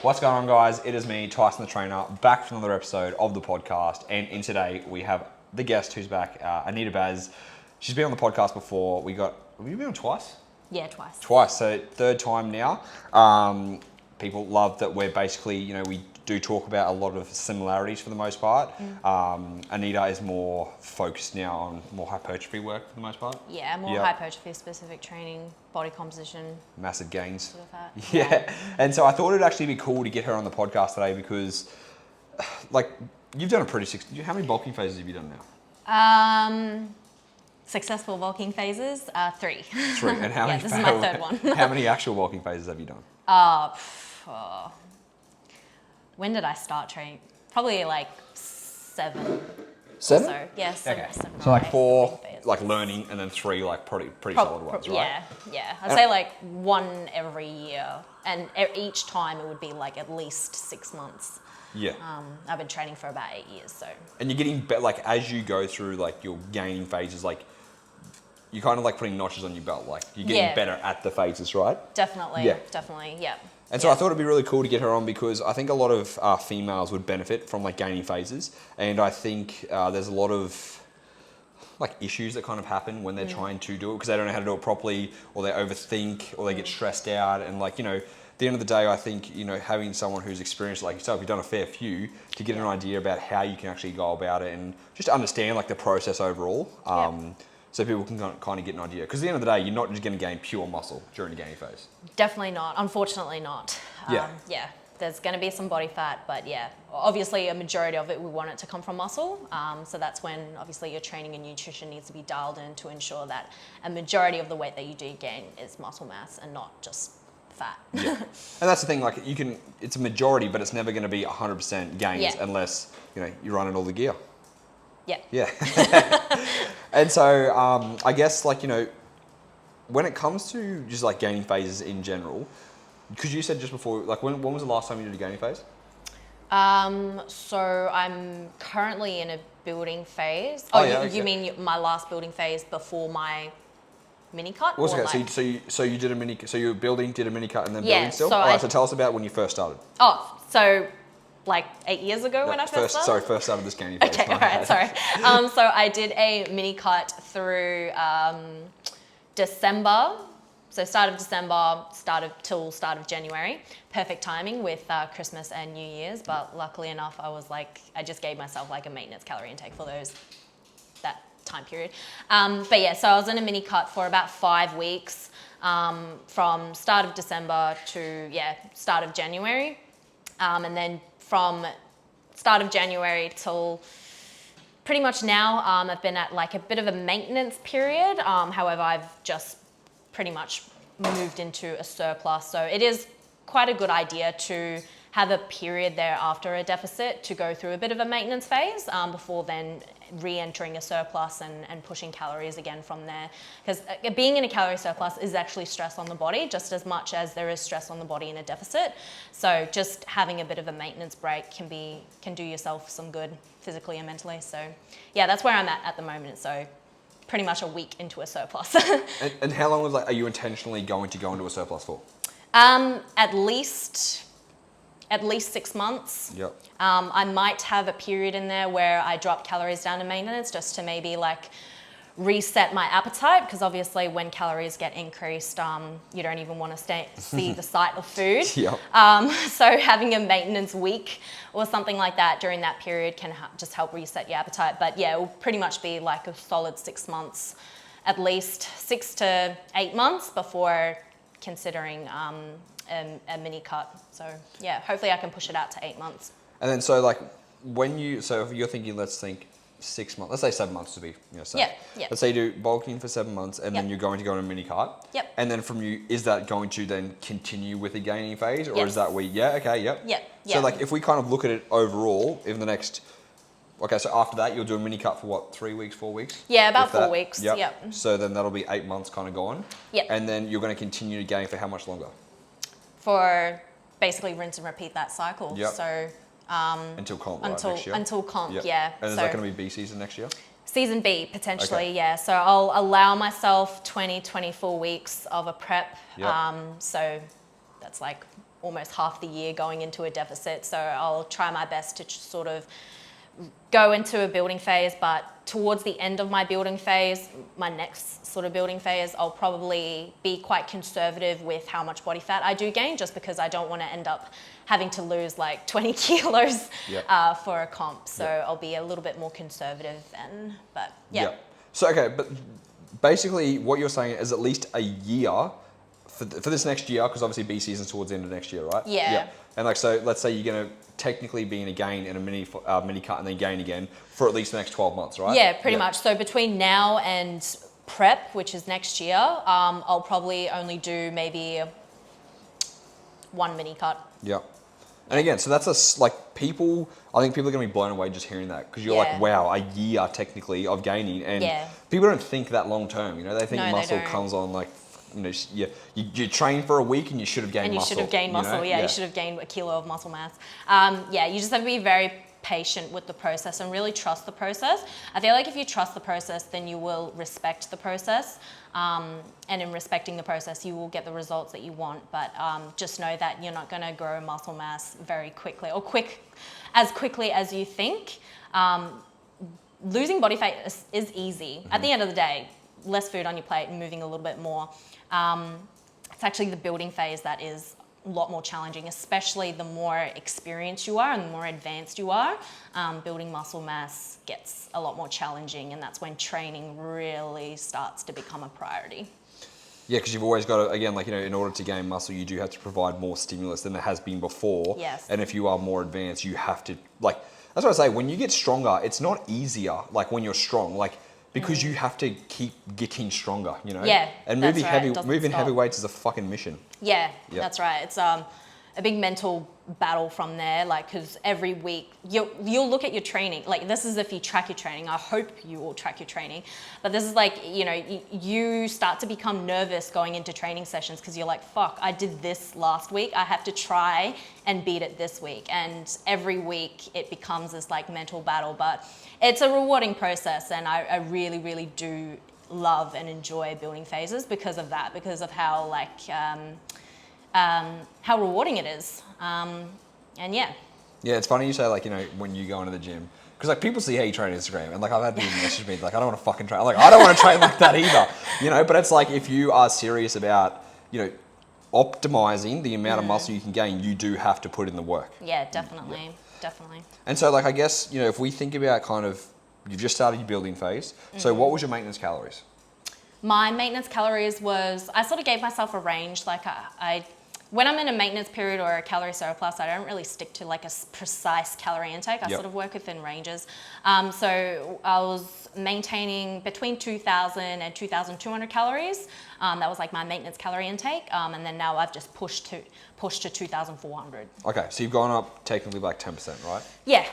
What's going on, guys? It is me, Tyson the Trainer, back for another episode of the podcast. And in today, we have the guest who's back, Anita Baz. She's been on the podcast before. Have you been on twice? Yeah, twice. Twice, so third time now. People love that we're basically, we do talk about a lot of similarities for the most part. Anita is more focused now on more hypertrophy work for the most part. Yeah, more hypertrophy specific training, body composition. Massive gains. Sort of that. Yeah. And so I thought it'd actually be cool to get her on the podcast today because, you've done how many bulking phases have you done now? Successful bulking phases, 3. 3. And how many? This is my third one. How many actual bulking phases have you done? When did I start training? Probably 7. 7? So yeah, 7. Okay. 7 So 4 phases. learning, and then 3 pretty solid ones, right? Yeah. I'd say 1 every year, and each time it would be at least 6 months. Yeah. I've been training for about 8 years, so. And you're getting better, as you go through your gaining phases, you're kind of putting notches on your belt, you're getting better at the phases, right? Definitely. Yeah. Definitely. Yeah. And so I thought it'd be really cool to get her on because I think a lot of females would benefit from gaining phases, and I think there's a lot of issues that kind of happen when they're trying to do it because they don't know how to do it properly, or they overthink, or they get stressed out, and at the end of the day, I think having someone who's experienced like yourself, you've done a fair few, to get an idea about how you can actually go about it and just understand the process overall. So people can kind of get an idea. Because at the end of the day, you're not just going to gain pure muscle during the gaining phase. Definitely not. Unfortunately not. Yeah. There's going to be some body fat, but obviously a majority of it, we want it to come from muscle. So that's when obviously your training and nutrition needs to be dialed in to ensure that a majority of the weight that you do gain is muscle mass and not just fat. Yeah. And that's the thing, it's a majority, but it's never going to be 100% gains unless, you're running all the gear. Yeah. Yeah. And so, I guess, when it comes to just gaining phases in general, because you said just before, when was the last time you did a gaining phase? So I'm currently in a building phase. You mean my last building phase before my mini cut? Okay, so you did a mini, so you were building, did a mini cut, and then building still? So tell us about when you first started. 8 years ago when I first started? Sorry, first started this gaining phase. Okay, all right, sorry. So I did a mini cut through December. So start of December, till start of January. Perfect timing with Christmas and New Year's, but luckily enough, I just gave myself a maintenance calorie intake for that time period. So I was in a mini cut for about 5 weeks, from start of December to start of January, and then from start of January till pretty much now, I've been at a bit of a maintenance period. However, I've just pretty much moved into a surplus. So it is quite a good idea to have a period there after a deficit to go through a bit of a maintenance phase before then re-entering a surplus and pushing calories again from there. Because being in a calorie surplus is actually stress on the body just as much as there is stress on the body in a deficit. So just having a bit of a maintenance break can do yourself some good physically and mentally. So that's where I'm at the moment. So pretty much a week into a surplus. And how long are you intentionally going to go into a surplus for? At least 6 months. Yep. I might have a period in there where I drop calories down to maintenance just to maybe reset my appetite, because obviously when calories get increased, you don't even want to see the sight of food. Yep. So having a maintenance week or something like that during that period can just help reset your appetite. But it will pretty much be a solid 6 months, at least 6 to 8 months before considering a mini cut. So hopefully I can push it out to 8 months. And then so if you're thinking, let's think 6 months, let's say 7 months to be safe. Yeah. Let's say you do bulking for 7 months and then you're going to go on a mini cut. Yep. And then is that going to then continue with the gaining phase, or is that Yep. So if we kind of look at it overall, in the next, so after that you'll do a mini cut for what, 3 weeks, 4 weeks? Yeah, about 4 weeks. Yep. So then that'll be 8 months kind of gone. Yep. And then you're going to continue to gain for how much longer? For basically rinse and repeat that cycle. Yep. So until comp, next year? Until comp, yep. yeah. And is that going to be B season next year? Season B, potentially, yeah. So I'll allow myself 20, 24 weeks of a prep. Yep. So that's almost half the year going into a deficit. So I'll try my best to sort of go into a building phase, but towards the end of my building phase, my next sort of building phase, I'll probably be quite conservative with how much body fat I do gain, just because I don't want to end up having to lose like 20 kilos for a comp. So I'll be a little bit more conservative then, but yeah. So, okay, but basically what you're saying is at least a year for this next year, because obviously B season's towards the end of next year, right? Yeah. And like, so let's say you're going to technically be in a gain and a mini cut and then gain again for at least the next 12 months, right? Yeah, pretty much. So between now and prep, which is next year, I'll probably only do maybe 1 mini cut. Yeah. And again, so that's I think people are going to be blown away just hearing that, because you're like, wow, a year technically of gaining, and people don't think that long term, you know, they think muscle comes on like, you know, you train for a week and you should have gained muscle. And you should have gained muscle, you should have gained a kilo of muscle mass. You just have to be very patient with the process and really trust the process. I feel like if you trust the process, then you will respect the process. And in respecting the process, you will get the results that you want. But just know that you're not going to grow muscle mass very quickly or as quickly as you think. Losing body fat is easy. At the end of the day, less food on your plate and moving a little bit more. It's actually the building phase that is a lot more challenging, especially the more experienced you are and the more advanced you are. Building muscle mass gets a lot more challenging, and that's when training really starts to become a priority. Yeah, because you've always got to, again, like, you know, in order to gain muscle, you do have to provide more stimulus than there has been before. Yes. And if you are more advanced, you have to, like, that's what I say, when you get stronger, it's not easier, like, when you're strong, like, because you have to keep getting stronger, you know? Yeah, and that's moving heavy weights is a fucking mission. Yeah, that's right. It's a big mental battle from there, like, because every week you'll look at your training. Like, this is if you track your training. I hope you will track your training. But this is like, you know, you start to become nervous going into training sessions because you're like, fuck, I did this last week. I have to try and beat it this week. And every week it becomes this like mental battle. But it's a rewarding process, and I really, really do love and enjoy building phases because of that, because of how like how rewarding it is. And yeah, it's funny you say, like, you know, when you go into the gym, because like people see how you train on Instagram, and like I've had people message me like, I don't want to fucking train. I'm like, I don't want to train like that either, you know. But it's like, if you are serious about, you know, optimizing the amount of muscle you can gain, you do have to put in the work. Yeah, definitely. Definitely. And so, like, I guess, you know, if we think about kind of, you've just started your building phase. So what was your maintenance calories? My maintenance calories was, I sort of gave myself a range. Like when I'm in a maintenance period or a calorie surplus, I don't really stick to like a precise calorie intake. I sort of work within ranges. So I was maintaining between 2,000 and 2,200 calories. That was like my maintenance calorie intake. And then now I've just pushed to 2,400. Okay, so you've gone up technically like 10%, right? Yeah.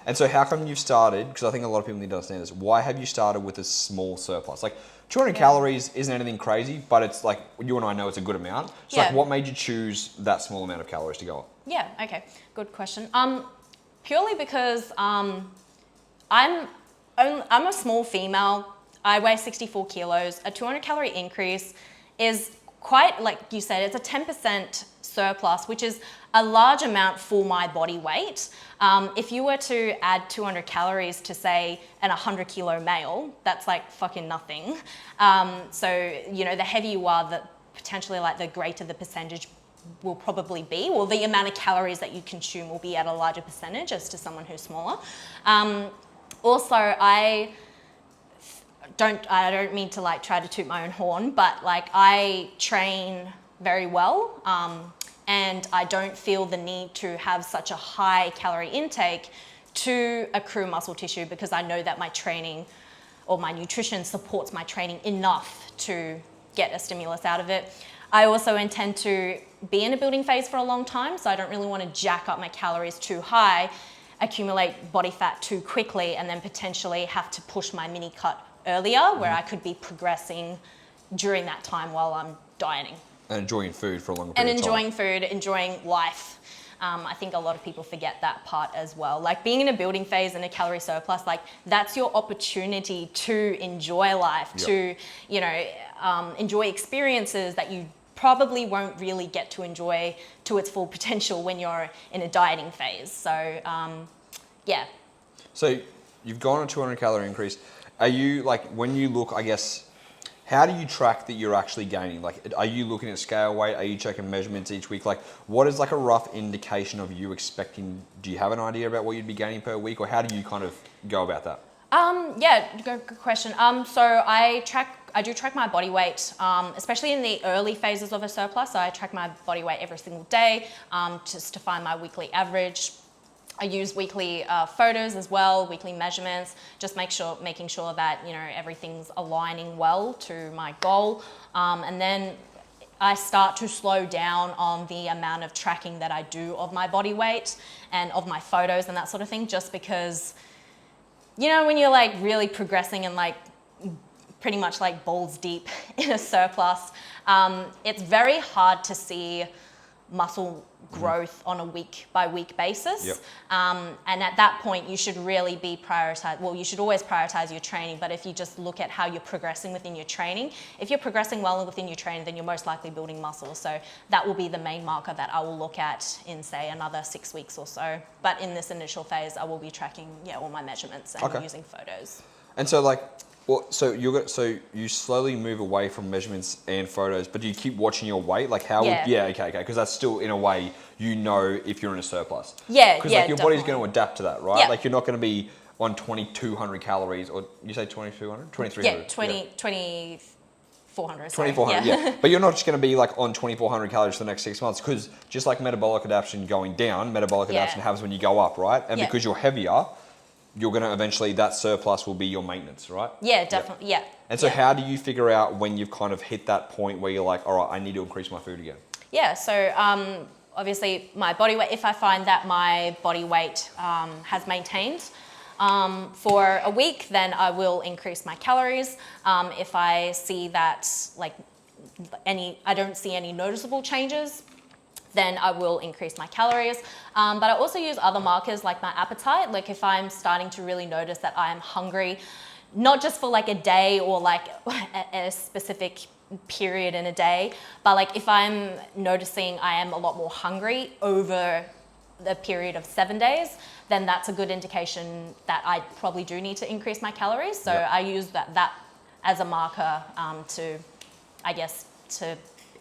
And so how come you've started, because I think a lot of people need to understand this, why have you started with a small surplus? Like 200 calories isn't anything crazy, but it's like, you and I know it's a good amount. So like, what made you choose that small amount of calories to go up? Yeah, okay, good question. Purely because I'm a small female. I weigh 64 kilos. A 200 calorie increase is quite, like you said, it's a 10% surplus, which is a large amount for my body weight. If you were to add 200 calories to, say, an 100 kilo male, that's like fucking nothing. So, you know, the heavier you are, the potentially like the greater the percentage will probably be, or the amount of calories that you consume will be at a larger percentage as to someone who's smaller. Also, I don't mean to like try to toot my own horn, but like I train very well, and I don't feel the need to have such a high calorie intake to accrue muscle tissue, because I know that my training or my nutrition supports my training enough to get a stimulus out of it. I also intend to be in a building phase for a long time, so I don't really want to jack up my calories too high, accumulate body fat too quickly, and then potentially have to push my mini cut earlier, where I could be progressing during that time while I'm dieting. And enjoying food for a longer period of time. And enjoying food, enjoying life. I think a lot of people forget that part as well. Like being in a building phase and a calorie surplus, like that's your opportunity to enjoy life, to, you know, enjoy experiences that you probably won't really get to enjoy to its full potential when you're in a dieting phase. So yeah. So you've gone a 200 calorie increase. Are you like, when you look, I guess, how do you track that you're actually gaining? Like, are you looking at scale weight? Are you checking measurements each week? Like, what is like a rough indication of you expecting? Do you have an idea about what you'd be gaining per week, or how do you kind of go about that? Yeah, good question. So I do track my body weight, especially in the early phases of a surplus. So I track my body weight every single day, just to find my weekly average. I use weekly photos as well, weekly measurements, just making sure that, you know, everything's aligning well to my goal. And then I start to slow down on the amount of tracking that I do of my body weight and of my photos and that sort of thing, just because, you know, when you're like really progressing and like pretty much like balls deep in a surplus, it's very hard to see muscle growth on a week by week basis. Yep. And at that point, you should really be you should always prioritize your training, but if you just look at how you're progressing within your training, if you're progressing well within your training, then you're most likely building muscle. So that will be the main marker that I will look at in, say, another 6 weeks or so. But in this initial phase, I will be tracking, all my measurements and using photos. And so like, so you slowly move away from measurements and photos, but do you keep watching your weight? Like how? Yeah. Okay. Because that's still, in a way, you know, if you're in a surplus. Yeah. Because like your body's going to adapt to that, right? Yeah. Like you're not going to be on 2,200 calories, or you say 2,200, 2,300. Yeah, 2,400. 2,400, yeah. But you're not just going to be like on 2,400 calories for the next 6 months, because just like metabolic adaptation going down, metabolic adaptation happens when you go up, right? And because you're heavier, you're going to eventually, that surplus will be your maintenance, right? Yeah, definitely, yeah. And so how do you figure out when you've kind of hit that point where you're like, all right, I need to increase my food again? Yeah, so obviously my body weight, if I find that my body weight has maintained for a week, then I will increase my calories. If I see that I don't see any noticeable changes, then I will increase my calories. But I also use other markers like my appetite. Like if I'm starting to really notice that I am hungry, not just for like a day or like a specific period in a day, but like if I'm noticing I am a lot more hungry over the period of 7 days, then that's a good indication that I probably do need to increase my calories. So I use that as a marker to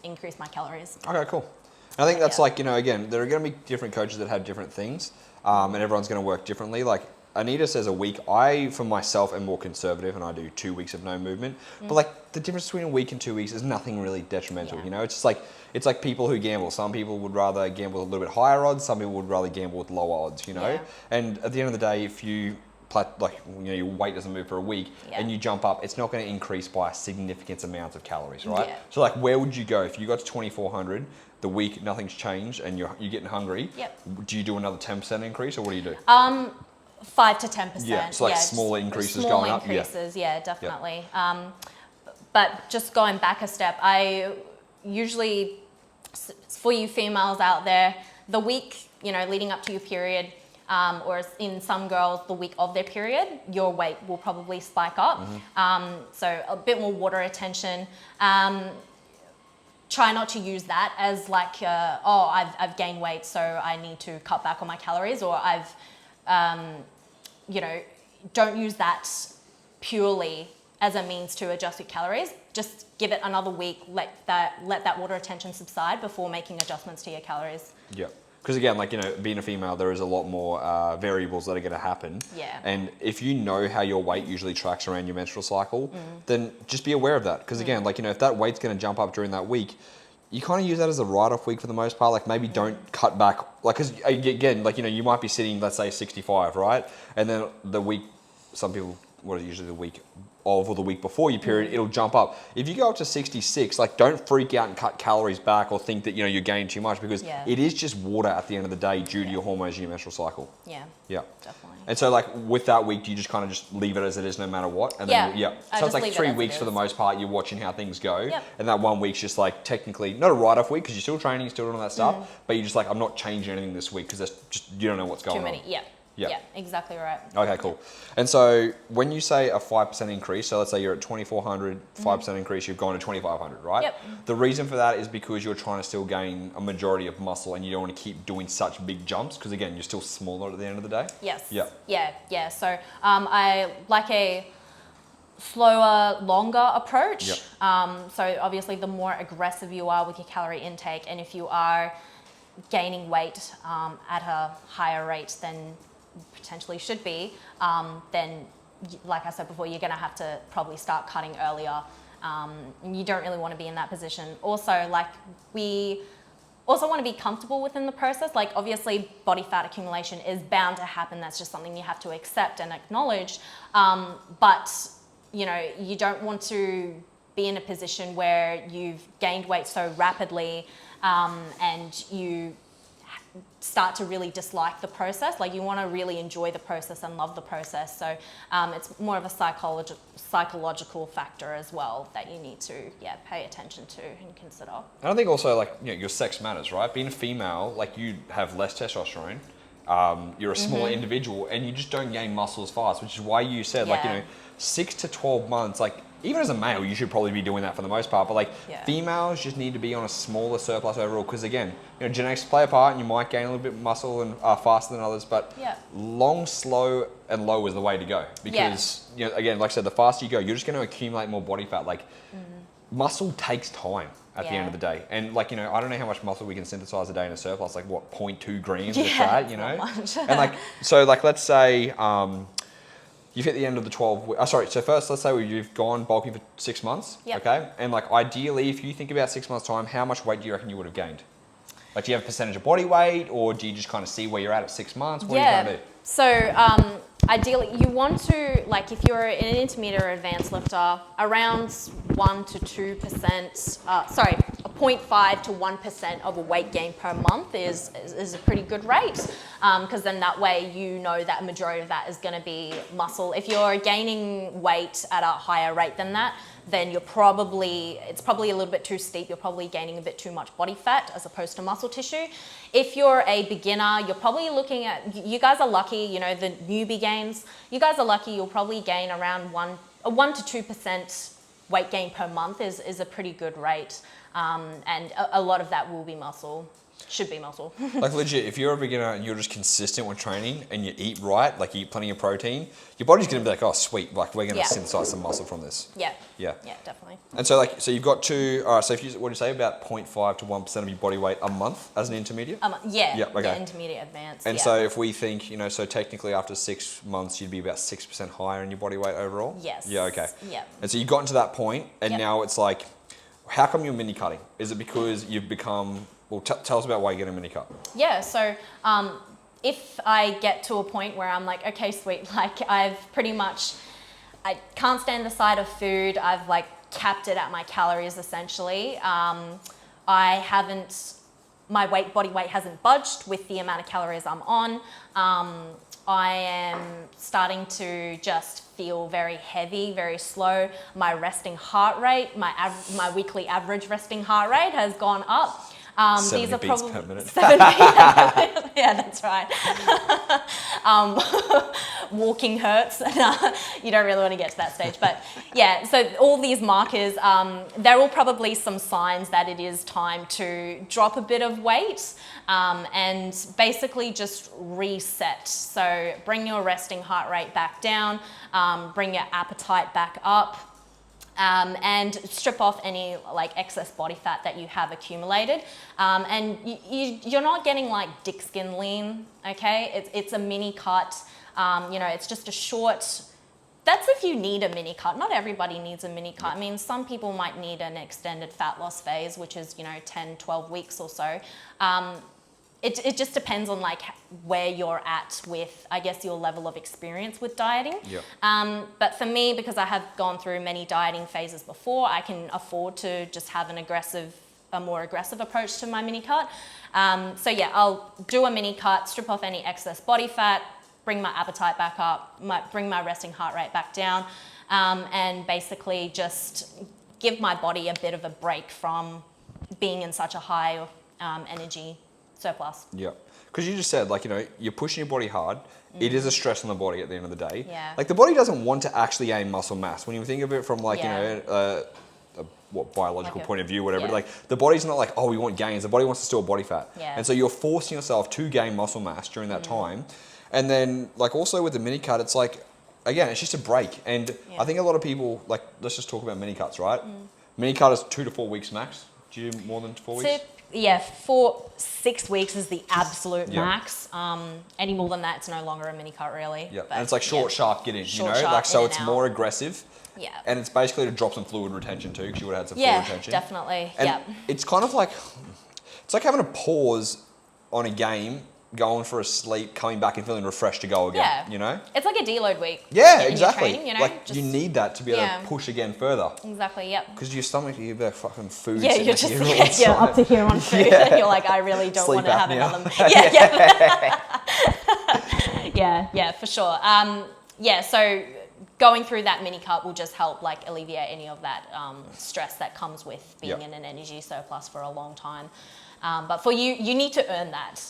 increase my calories. Okay, cool. I think that's like, again, there are going to be different coaches that have different things, and everyone's going to work differently. Like Anita says a week. I, for myself, am more conservative, and I do 2 weeks of no movement. But like the difference between a week and 2 weeks is nothing really detrimental. It's like people who gamble. Some people would rather gamble with a little bit higher odds. Some people would rather gamble with lower odds. And at the end of the day, if you your weight doesn't move for a week and you jump up, it's not going to increase by a significant amount of calories, right? So like, where would you go if you got to 2,400? The week nothing's changed and you're getting hungry. Do you do another 10% increase, or what do you do? 5 to 10%. Yeah, so like smaller increases going up. Small increases, yeah, definitely. But just going back a step, I usually, for you females out there, the week, leading up to your period, or in some girls, the week of their period, your weight will probably spike up. So a bit more water retention. Try not to use that as like, I've gained weight, so I need to cut back on my calories, or don't use that purely as a means to adjust your calories. Just give it another week, let that water retention subside before making adjustments to your calories. Yeah. Because again, being a female, there is a lot more variables that are going to happen. Yeah. And if you know how your weight usually tracks around your menstrual cycle, then just be aware of that. Because again, if that weight's going to jump up during that week, you kind of use that as a write-off week for the most part. Like maybe don't cut back. Because again, you might be sitting, let's say 65, right? And then the week, some people, what is usually the week of or the week before your period, it'll jump up. If you go up to 66, don't freak out and cut calories back or think that you're gaining too much, because it is just water at the end of the day due to your hormones and your menstrual cycle. Yeah. Definitely. And so with that week, do you just kind of just leave it as it is no matter what? And then so it's like 3 weeks for the most part. You're watching how things go, and that 1 week's just like technically not a write-off week because you're still training, still doing all that stuff, but you're just like, I'm not changing anything this week because that's just, you don't know what's going on. Too many. Yeah. Yeah, exactly right. Okay, cool. And so when you say a 5% increase, so let's say you're at 2,400, 5% increase, you've gone to 2,500, right? Yep. The reason for that is because you're trying to still gain a majority of muscle and you don't want to keep doing such big jumps because, again, you're still smaller at the end of the day. Yes. Yeah. Yeah. So I like a slower, longer approach. Yep. So obviously the more aggressive you are with your calorie intake, and if you are gaining weight at a higher rate than potentially should be, then like I said before, you're going to have to probably start cutting earlier. And you don't really want to be in that position. Also, like we also want to be comfortable within the process. Like obviously body fat accumulation is bound to happen. That's just something you have to accept and acknowledge. But you know, you don't want to be in a position where you've gained weight so rapidly and you start to really dislike the process. Like you want to really enjoy the process and love the process. So it's more of a psychological factor as well that you need to pay attention to and consider. And I think also like, you know, your sex matters, right? Being a female, like you have less testosterone. You're a smaller individual and you just don't gain muscle as fast, which is why you said like, you know, 6 to 12 months, like even as a male, you should probably be doing that for the most part, but like females just need to be on a smaller surplus overall because again, you know, genetics play a part and you might gain a little bit of muscle and faster than others, but long, slow and low is the way to go because, you know, again, like I said, the faster you go, you're just going to accumulate more body fat. Like muscle takes time at the end of the day. And like, you know, I don't know how much muscle we can synthesize a day in a surplus, like what, 0.2 grams of fat, you know? And like, so like, let's say, you've hit the end of the 12 weeks. So first, let's say you've gone bulking for 6 months, okay? And like ideally, if you think about 6 months time, how much weight do you reckon you would have gained? Like do you have a percentage of body weight or do you just kind of see where you're at 6 months? What are you trying to do? So ideally, you want to, like if you're an intermediate or advanced lifter, around 1 to 2%, 0.5 to 1% of a weight gain per month is a pretty good rate. Because then that way you know that a majority of that is going to be muscle. If you're gaining weight at a higher rate than that, then it's probably a little bit too steep. You're probably gaining a bit too much body fat as opposed to muscle tissue. If you're a beginner, you're probably looking at, you guys are lucky, you know, the newbie gains, you guys are lucky, you'll probably gain around 1 to 2% weight gain per month is a pretty good rate. And a lot of that will be muscle. Should be muscle. Like legit, if you're a beginner and you're just consistent with training and you eat right, like you eat plenty of protein, your body's going to be like, oh sweet, like we're going to synthesize some muscle from this. Yeah, definitely. And so like, so you've got to, all right, so if you, what do you say, about 0.5 to 1% of your body weight a month as an intermediate? Intermediate advanced. And so if we think, you know, so technically after 6 months, you'd be about 6% higher in your body weight overall? Yes. Yeah, okay. Yeah. And so you've gotten to that point and now it's like, how come you're mini cutting? Is it because you've become, well, tell us about why you get a mini cut. Yeah, so if I get to a point where I'm like, okay, sweet, like I can't stand the sight of food. I've like capped it at my calories essentially. My body weight hasn't budged with the amount of calories I'm on. I am starting to just feel very heavy, very slow. My resting heart rate, my weekly average resting heart rate has gone up. 70 beats per minute. 70 yeah, that's right. Walking hurts. You don't really want to get to that stage. But yeah, so all these markers, they're all probably some signs that it is time to drop a bit of weight and basically just reset. So bring your resting heart rate back down, bring your appetite back up. And strip off any like excess body fat that you have accumulated. And you're not getting like dick skin lean, okay? It's a mini cut. You know, it's just a short, that's if you need a mini cut. Not everybody needs a mini cut. I mean, some people might need an extended fat loss phase, which is, you know, 10, 12 weeks or so. It just depends on like where you're at with, I guess, your level of experience with dieting. Yep. But for me, because I have gone through many dieting phases before, I can afford to just have a more aggressive approach to my mini cut. So yeah, I'll do a mini cut, strip off any excess body fat, bring my appetite back up, bring my resting heart rate back down, and basically just give my body a bit of a break from being in such a high energy surplus. Yeah. Because you just said, like, you're pushing your body hard. It is a stress on the body at the end of the day. Yeah. Like, the body doesn't want to actually gain muscle mass. When you think of it from, like, what biological point of view, whatever. Like, the body's not like, oh, we want gains. The body wants to store body fat. Yeah. And so you're forcing yourself to gain muscle mass during that time. And then, like, also with the mini cut, it's like, again, it's just a break. And I think a lot of people, like, let's just talk about mini cuts, right? Mini cut is 2 to 4 weeks max. Do you do more than 4 weeks? Yeah, 6 weeks is the absolute max. Any more than that, it's no longer a mini cut, really. Yeah, and it's like short, sharp, get in, Short, sharp, like, so in it's and more out. aggressive. Yeah. And it's basically to drop some fluid retention too, because you would have had some fluid retention. Yeah, definitely. And it's kind of like, it's like having a pause on a game, going for a sleep, coming back and feeling refreshed to go again, It's like a deload week. Yeah, in exactly. Your training, like, you need that to be able to push again further. Exactly, yep. Because your stomach, you've got fucking food. Yeah, you're just up to here on food, and you're like, I really don't want to have another. Yeah, for sure. So going through that mini cut will just help, like, alleviate any of that stress that comes with being in an energy surplus for a long time. But for you, you need to earn that.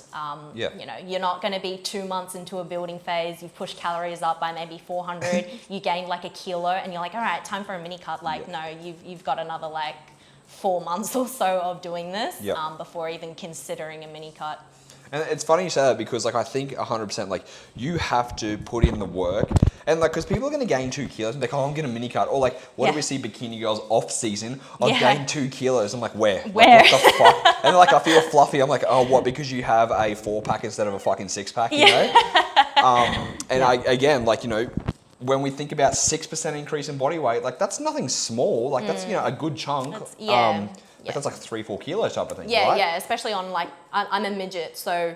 You're not going to be 2 months into a building phase. You've pushed calories up by maybe 400. You gained like a kilo, and you're like, all right, time for a mini cut. Like, no, you've got another like 4 months or so of doing this before even considering a mini cut. And it's funny you say that, because, like, I think 100%, like, you have to put in the work. And, like, because people are going to gain 2 kilos and they're like, oh, I'm getting a mini cut. Or, like, what do we see bikini girls off season? I've gained 2 kilos. I'm like, where? Like, what the fuck? And they're like, I feel fluffy. I'm like, oh, what? Because you have a 4-pack instead of a fucking 6-pack, you know? Again, like, when we think about 6% increase in body weight, like, that's nothing small. Like, that's, a good chunk. Like, that's like 3-4 kilos type of thing, right? Yeah, especially on, like, I'm a midget, so,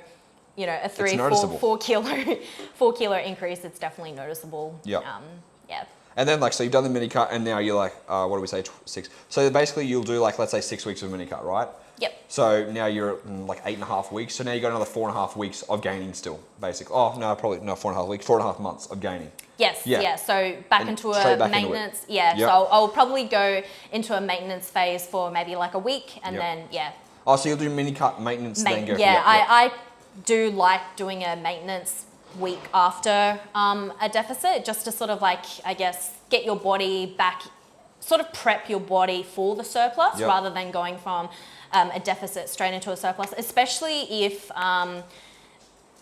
a 4 kilo increase, it's definitely noticeable. Yeah. Yeah. And then, like, so you've done the mini cut, and now you're like, what do we say, 6? So basically you'll do, like, let's say 6 weeks of mini cut, right? Yep. So now you're at, like, 8.5 weeks. So now you've got another 4.5 weeks of gaining still, basically. Oh, no, probably not 4.5 weeks, 4.5 months of gaining. Yes, yeah. So back into a maintenance. So I'll probably go into a maintenance phase for maybe like a week, and then, Oh, so you'll do mini cut maintenance, then go for I do like doing a maintenance week after a deficit, just to sort of, like, I guess, get your body back, sort of prep your body for the surplus rather than going from a deficit straight into a surplus, especially if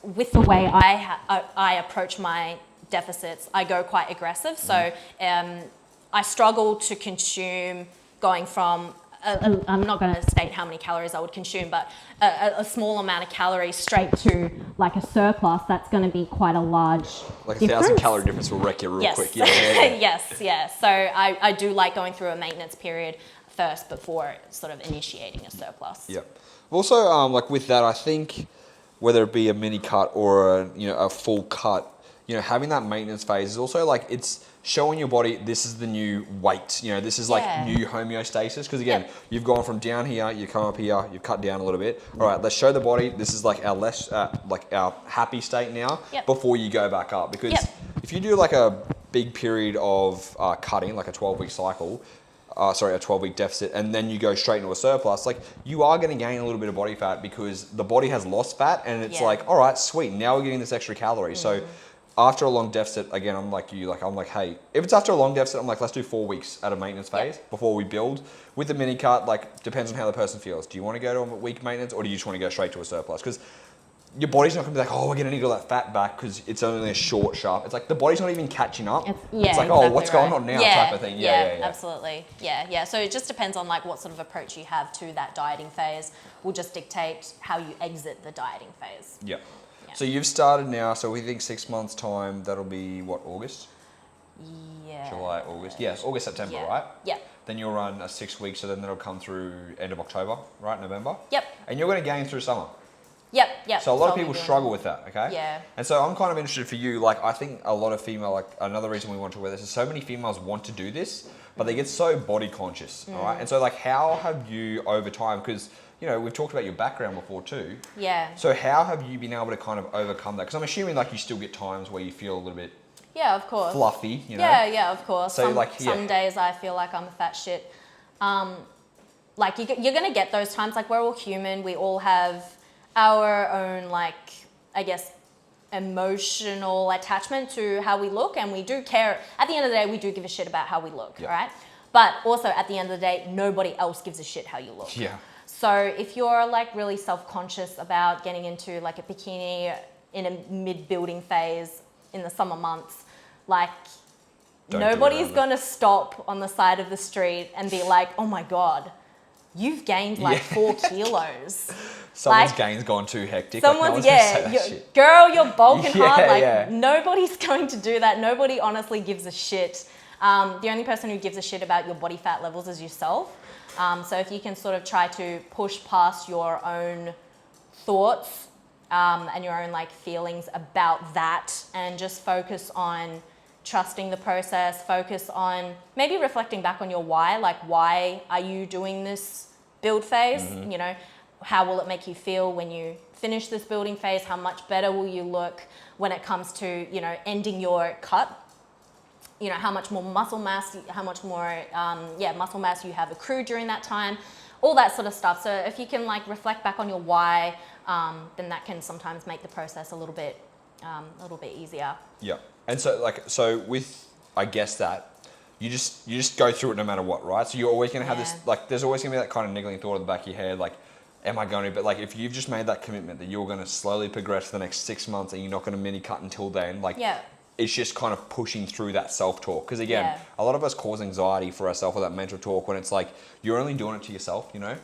with the way I approach my deficits, I go quite aggressive. So I struggle to consume going from, I'm not going to state how many calories I would consume, but a small amount of calories straight to like a surplus. That's going to be quite a large like difference. 1,000 calorie difference will wreck you real quick. Yes. So I do like going through a maintenance period first before sort of initiating a surplus. Yeah. Also, like with that, I think whether it be a mini cut or a full cut, having that maintenance phase is also like, it's showing your body this is the new weight. This is like new homeostasis. Because again, you've gone from down here, you come up here, you've cut down a little bit. All right, let's show the body this is like our less, like our happy state now before you go back up. Because if you do like a big period of cutting, like a 12-week cycle, a 12-week deficit, and then you go straight into a surplus, like you are going to gain a little bit of body fat because the body has lost fat, and it's like, all right, sweet, now we're getting this extra calorie. So after a long deficit, again, I'm like you, like I'm like, hey, if it's after a long deficit, I'm like, let's do 4 weeks at a maintenance phase before we build. With the mini cut, like depends on how the person feels. Do you want to go to a week maintenance, or do you just want to go straight to a surplus? Because your body's not going to be like, oh, we're going to need all that fat back because it's only a short, sharp. It's like the body's not even catching up. It's like, oh, what's going on now type of thing. Yeah, absolutely. Yeah. So it just depends on like what sort of approach you have to that dieting phase will just dictate how you exit the dieting phase. Yeah. So you've started now, so we think 6 months' time, that'll be what, August? Yeah. July, August. Yes, August, September, right? Yeah. Then you'll run a 6 weeks, so then that'll come through end of October, right, November? Yep. And you're going to gain through summer. Yep. So a lot of people struggle with that, okay? Yeah. And so I'm kind of interested for you, like I think a lot of female, like another reason we want to wear this is so many females want to do this, but they get so body conscious, all right? And so like how have you over time, because we've talked about your background before too. Yeah. So how have you been able to kind of overcome that? Because I'm assuming like you still get times where you feel a little bit of course. Fluffy, Yeah, of course. So some days I feel like I'm a fat shit. Like you're going to get those times, like we're all human. We all have our own, like, I guess, emotional attachment to how we look, and we do care. At the end of the day, we do give a shit about how we look, right? But also at the end of the day, nobody else gives a shit how you look. Yeah. So if you're like really self-conscious about getting into like a bikini in a mid-building phase in the summer months, like nobody's gonna stop on the side of the street and be like, oh my God, you've gained like 4 kilos. Someone's like, gain's gone too hectic. Someone's, like, girl, you're bulking hard. Like, yeah. nobody's going to do that. Nobody honestly gives a shit. The only person who gives a shit about your body fat levels is yourself. So if you can sort of try to push past your own thoughts and your own like feelings about that, and just focus on trusting the process, focus on maybe reflecting back on your why, like why are you doing this build phase? You know, how will it make you feel when you finish this building phase? How much better will you look when it comes to, you know, ending your cut? You know, how much more muscle mass, how much more, muscle mass you have accrued during that time, all that sort of stuff. So if you can like reflect back on your why, then that can sometimes make the process a little bit easier. Yeah. And so with, I guess that you just go through it no matter what, right? So you're always going to have this, like, there's always going to be that kind of niggling thought in the back of your head, like, am I going to, but like if you've just made that commitment that you're going to slowly progress for the next 6 months and you're not going to mini cut until then, like, it's just kind of pushing through that self-talk. Because again, a lot of us cause anxiety for ourselves with that mental talk when it's like, you're only doing it to yourself, you know?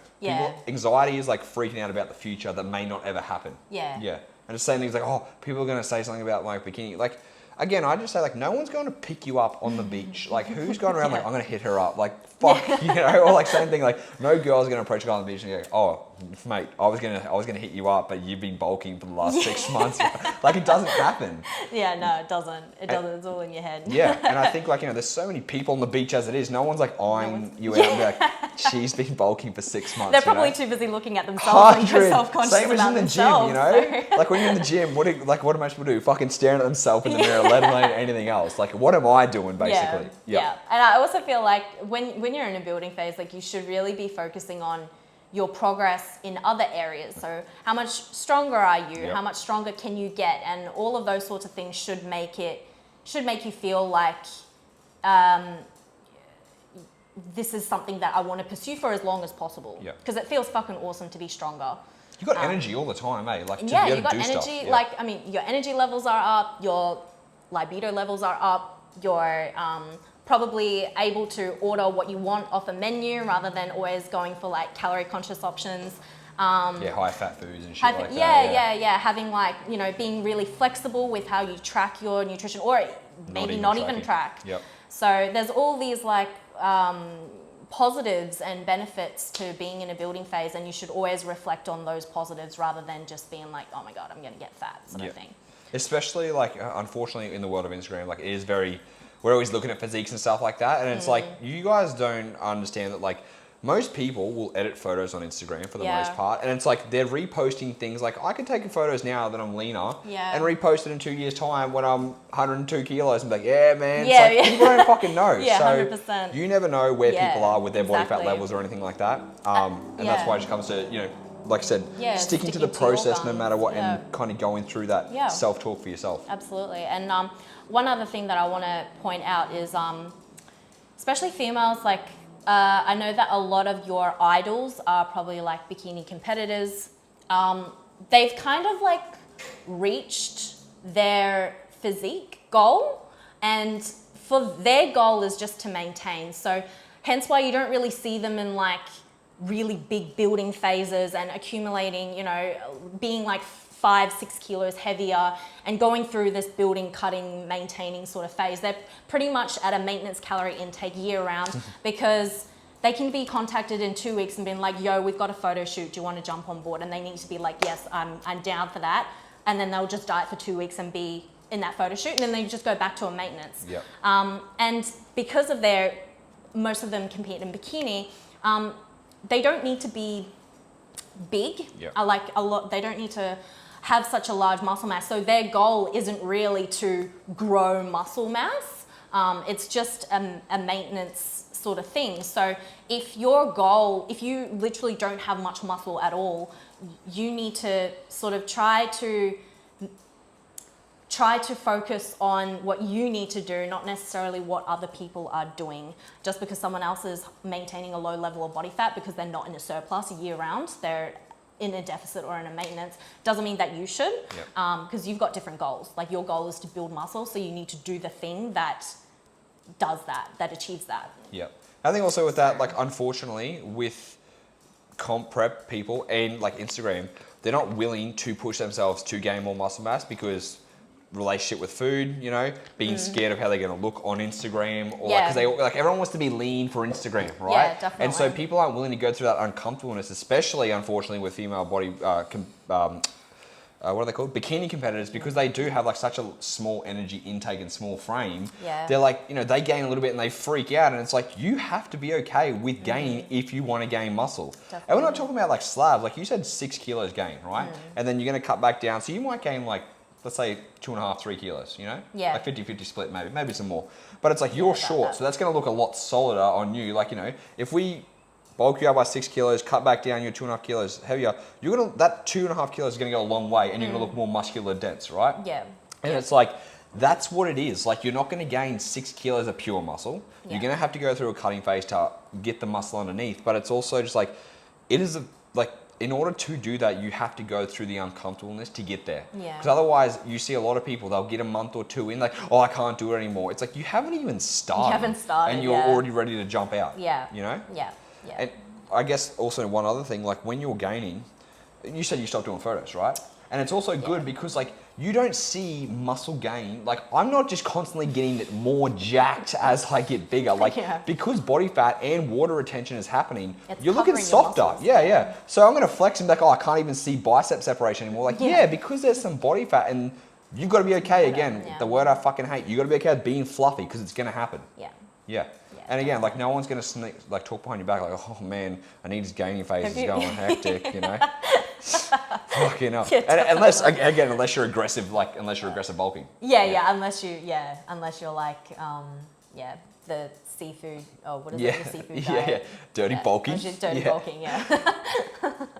Anxiety is like freaking out about the future that may not ever happen. Yeah. And just saying things like, oh, people are going to say something about my bikini. Like, again, I just say like, no one's going to pick you up on the beach. Like, who's going around like, I'm going to hit her up? Like, fuck, you know? Or like same thing, like, no girl's going to approach a guy on the beach and go, oh, mate, I was gonna hit you up, but you've been bulking for the last 6 months. Like, it doesn't happen. Yeah, no, it doesn't. It doesn't. It's all in your head. Yeah, and I think like, you know, there's so many people on the beach as it is. No one's like eyeing you out and be like, she's been bulking for 6 months. They're probably too busy looking at themselves and self-conscious Same as about in the themselves. gym, you know? Like when you're in the gym, what do most people do? Fucking staring at themselves in the mirror, let alone anything else. Like, what am I doing, basically? Yeah. And I also feel like when you're in a building phase, like you should really be focusing on your progress in other areas. So how much stronger are you? How much stronger can you get? And all of those sorts of things should make you feel like this is something that I want to pursue for as long as possible. Because it feels fucking awesome to be stronger. You got energy all the time, eh? Like, to be you able to got do energy. stuff. Like, I mean, your energy levels are up, your libido levels are up, your probably able to order what you want off a menu rather than always going for like calorie conscious options. High fat foods and shit like that. Having like, you know, being really flexible with how you track your nutrition, or maybe not even track. So there's all these like positives and benefits to being in a building phase, and you should always reflect on those positives rather than just being like, oh my God, I'm going to get fat sort of thing. Especially like, unfortunately in the world of Instagram, like it is very, we're always looking at physiques and stuff like that. And it's like, you guys don't understand that like most people will edit photos on Instagram for the most part. And it's like, they're reposting things like, I can take photos now that I'm leaner and repost it in 2 years time when I'm 102 kilos and be like, yeah, man. It's like, people don't fucking know. So 100%. you never know where people are with their body fat levels or anything like that. And that's why it just comes to, you know, like I said, sticking to the process no matter what, and kind of going through that self-talk for yourself. Absolutely. And one other thing that I want to point out is, especially females, like I know that a lot of your idols are probably like bikini competitors. They've kind of like reached their physique goal, and for their goal is just to maintain. So hence why you don't really see them in like really big building phases and accumulating, you know, being like 5-6 kilos heavier and going through this building, cutting, maintaining sort of phase. They're pretty much at a maintenance calorie intake year round because they can be contacted in 2 weeks and been like, yo, we've got a photo shoot, do you want to jump on board? And they need to be like, yes, I'm down for that. And then they'll just diet for 2 weeks and be in that photo shoot, and then they just go back to a maintenance. And because of most of them compete in bikini, they don't need to be big. Like a lot, they don't need to have such a large muscle mass. So their goal isn't really to grow muscle mass. It's just a maintenance sort of thing. So if your goal, if you literally don't have much muscle at all, you need to sort of try to focus on what you need to do, not necessarily what other people are doing. Just because someone else is maintaining a low level of body fat because they're not in a surplus year round, they're in a deficit or in a maintenance, doesn't mean that you should, because you've got different goals. Like your goal is to build muscle, so you need to do the thing that does that achieves that. Yeah. I think also with that, like unfortunately with comp prep people and like Instagram, they're not willing to push themselves to gain more muscle mass because relationship with food, you know, being scared of how they're going to look on Instagram, or because they like everyone wants to be lean for Instagram, right? Yeah, definitely. And so people aren't willing to go through that uncomfortableness, especially unfortunately with female body, what are they called? Bikini competitors, because they do have like such a small energy intake and small frame. Yeah. They're like, you know, they gain a little bit and they freak out, and it's like you have to be okay with gaining if you want to gain muscle. Definitely. And we're not talking about like slabs, like you said 6 kilos gain, right? And then you're going to cut back down, so you might gain like, let's say 2.5, 3 kilos, you know? Yeah. Like 50-50 split maybe some more. But it's like you're short, so that's going to look a lot solider on you. Like, you know, if we bulk you up by 6 kilos, cut back down, you're 2.5 kilos heavier, you're going to, that 2.5 kilos is going to go a long way, and you're going to look more muscular dense, right? Yeah. And it's like, that's what it is. Like, you're not going to gain 6 kilos of pure muscle. Yeah. You're going to have to go through a cutting phase to get the muscle underneath. But it's also just like, it is like, in order to do that, you have to go through the uncomfortableness to get there. Yeah. Because otherwise, you see a lot of people, they'll get a month or two in, like, oh, I can't do it anymore. It's like, you haven't even started. You haven't started, and you're already ready to jump out. Yeah. You know? Yeah. Yeah. And I guess also one other thing, like when you're gaining, you said you stopped doing photos, right? And it's also good because like you don't see muscle gain. Like I'm not just constantly getting more jacked as I get bigger. Like because body fat and water retention is happening, you're looking softer. Yeah. So I'm going to flex and be like, oh, I can't even see bicep separation anymore. Like, yeah, because there's some body fat, and you've got to be okay again. The word I fucking hate. You got to be okay with being fluffy because it's going to happen. Yeah. And again, like no one's going to talk behind your back like, oh man, Anita's gaining phase is going hectic, you know? Fucking hell. Unless you're aggressive, bulking. Unless you're like, the seafood, what is it, the seafood diet? Dirty bulking. Dirty bulking,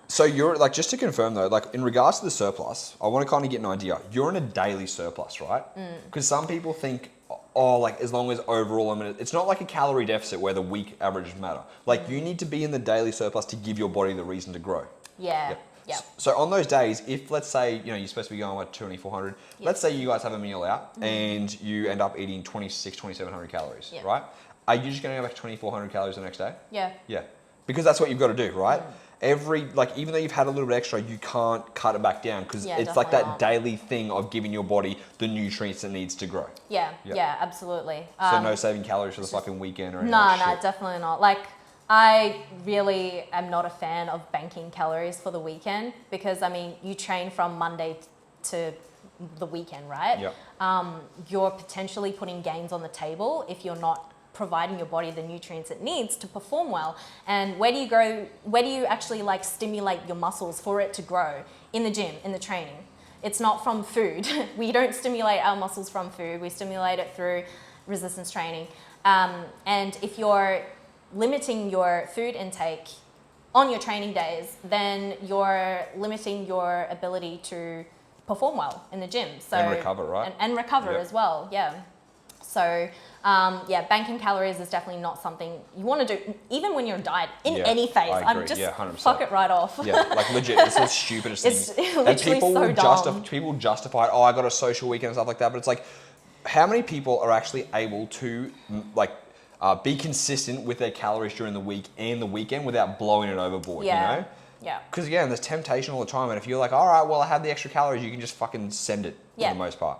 So you're like, just to confirm though, like in regards to the surplus, I want to kind of get an idea. You're in a daily surplus, right? Because some people think, oh, like as long as overall it's not like a calorie deficit where the week averages matter. Like you need to be in the daily surplus to give your body the reason to grow. Yeah. So on those days, if let's say, you know, you're supposed to be going like 2,400, let's say you guys have a meal out and you end up eating 2,700 calories, right? Are you just going to go back to 2,400 calories the next day? Yeah. Because that's what you've got to do, right? Even though you've had a little bit extra, you can't cut it back down because it's like that daily thing of giving your body the nutrients it needs to grow. Yeah, absolutely. So no saving calories for the fucking weekend or anything. No, definitely not. Like, I really am not a fan of banking calories for the weekend because, I mean, you train from Monday to the weekend, right? You're potentially putting gains on the table if you're not providing your body the nutrients it needs to perform well. And where do you actually like stimulate your muscles for it to grow? In the gym, in the training. It's not from food. We don't stimulate our muscles from food. We stimulate it through resistance training. And if you're limiting your food intake on your training days, then you're limiting your ability to perform well in the gym. So and recover, right? And recover as well, So, banking calories is definitely not something you want to do, even when you're diet, in any phase. I'm just 100%. Fuck it right off. Like legit, it's the stupidest thing. It's literally People justify it, oh, I got a social weekend and stuff like that, but it's like, how many people are actually able to be consistent with their calories during the week and the weekend without blowing it overboard, you know? Because again, there's temptation all the time, and if you're like, all right, well, I have the extra calories, you can just fucking send it for the most part.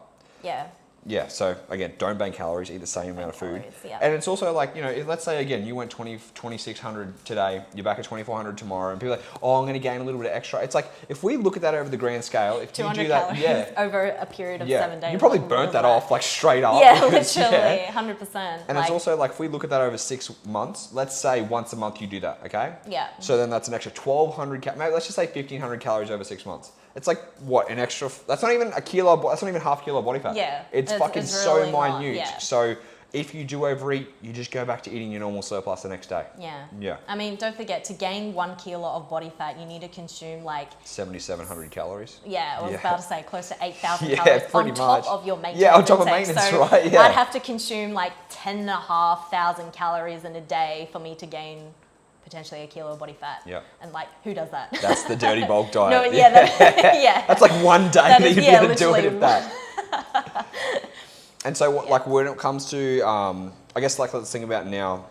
So again, don't bank calories, eat the same amount of food. And it's also like, you know, let's say again, you went 2,600 today, you're back at 2,400 tomorrow, and people are like, oh, I'm going to gain a little bit of extra. It's like, if we look at that over the grand scale, if you do that, over a period of 7 days. You probably burnt that off like straight up. Literally, 100%. And it's also like, if we look at that over 6 months, let's say once a month you do that, okay? So then that's an extra 1,200, maybe let's just say 1,500 calories over 6 months. It's like, what, an extra, that's not even a kilo, that's not even half kilo body fat. It's fucking so minute. So if you do overeat, you just go back to eating your normal surplus the next day. Yeah. Yeah. I mean, don't forget, to gain 1 kilo of body fat, you need to consume like 7,700 calories. I was about to say close to 8,000 Yeah, calories pretty on top much. of your maintenance. Yeah, on top of intake. maintenance, so right? Yeah. I'd have to consume like 10,500 calories in a day for me to gain potentially a kilo of body fat. Yeah. And like, who does that? That's the dirty bulk diet. No, yeah. That's like one day that you'd be able to do it literally. if that. And so, like, when it comes to, I guess, like, let's think about now,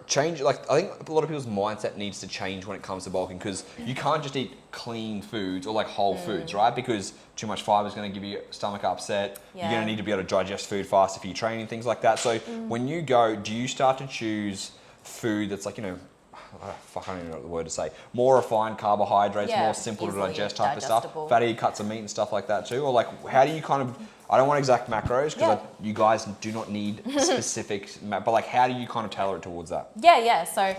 change. Like, I think a lot of people's mindset needs to change when it comes to bulking, because you can't just eat clean foods or like whole foods, right? Because too much fiber is going to give you stomach upset. Yeah. You're going to need to be able to digest food fast if you're training, things like that. So when you go, do you start to choose food that's like, you know, I don't even know what the word to say, more refined carbohydrates, more simple to digest type of stuff, fatty cuts of meat and stuff like that too? Or like, how do you kind of, I don't want exact macros because you guys do not need specific, but like, how do you kind of tailor it towards that? Yeah. So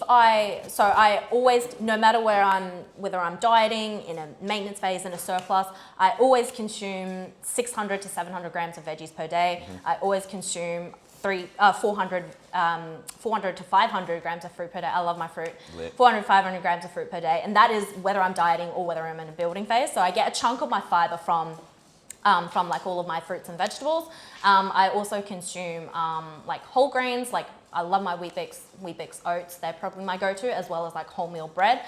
I always, no matter whether I'm dieting, in a maintenance phase, in a surplus, I always consume 600 to 700 grams of veggies per day. I always consume 400 to 500 grams of fruit per day. I love my fruit. 400, 500 grams of fruit per day. And that is whether I'm dieting or whether I'm in a building phase. So I get a chunk of my fiber from like all of my fruits and vegetables. I also consume like whole grains. Like I love my Weet-Bix oats. They're probably my go-to, as well as like wholemeal bread.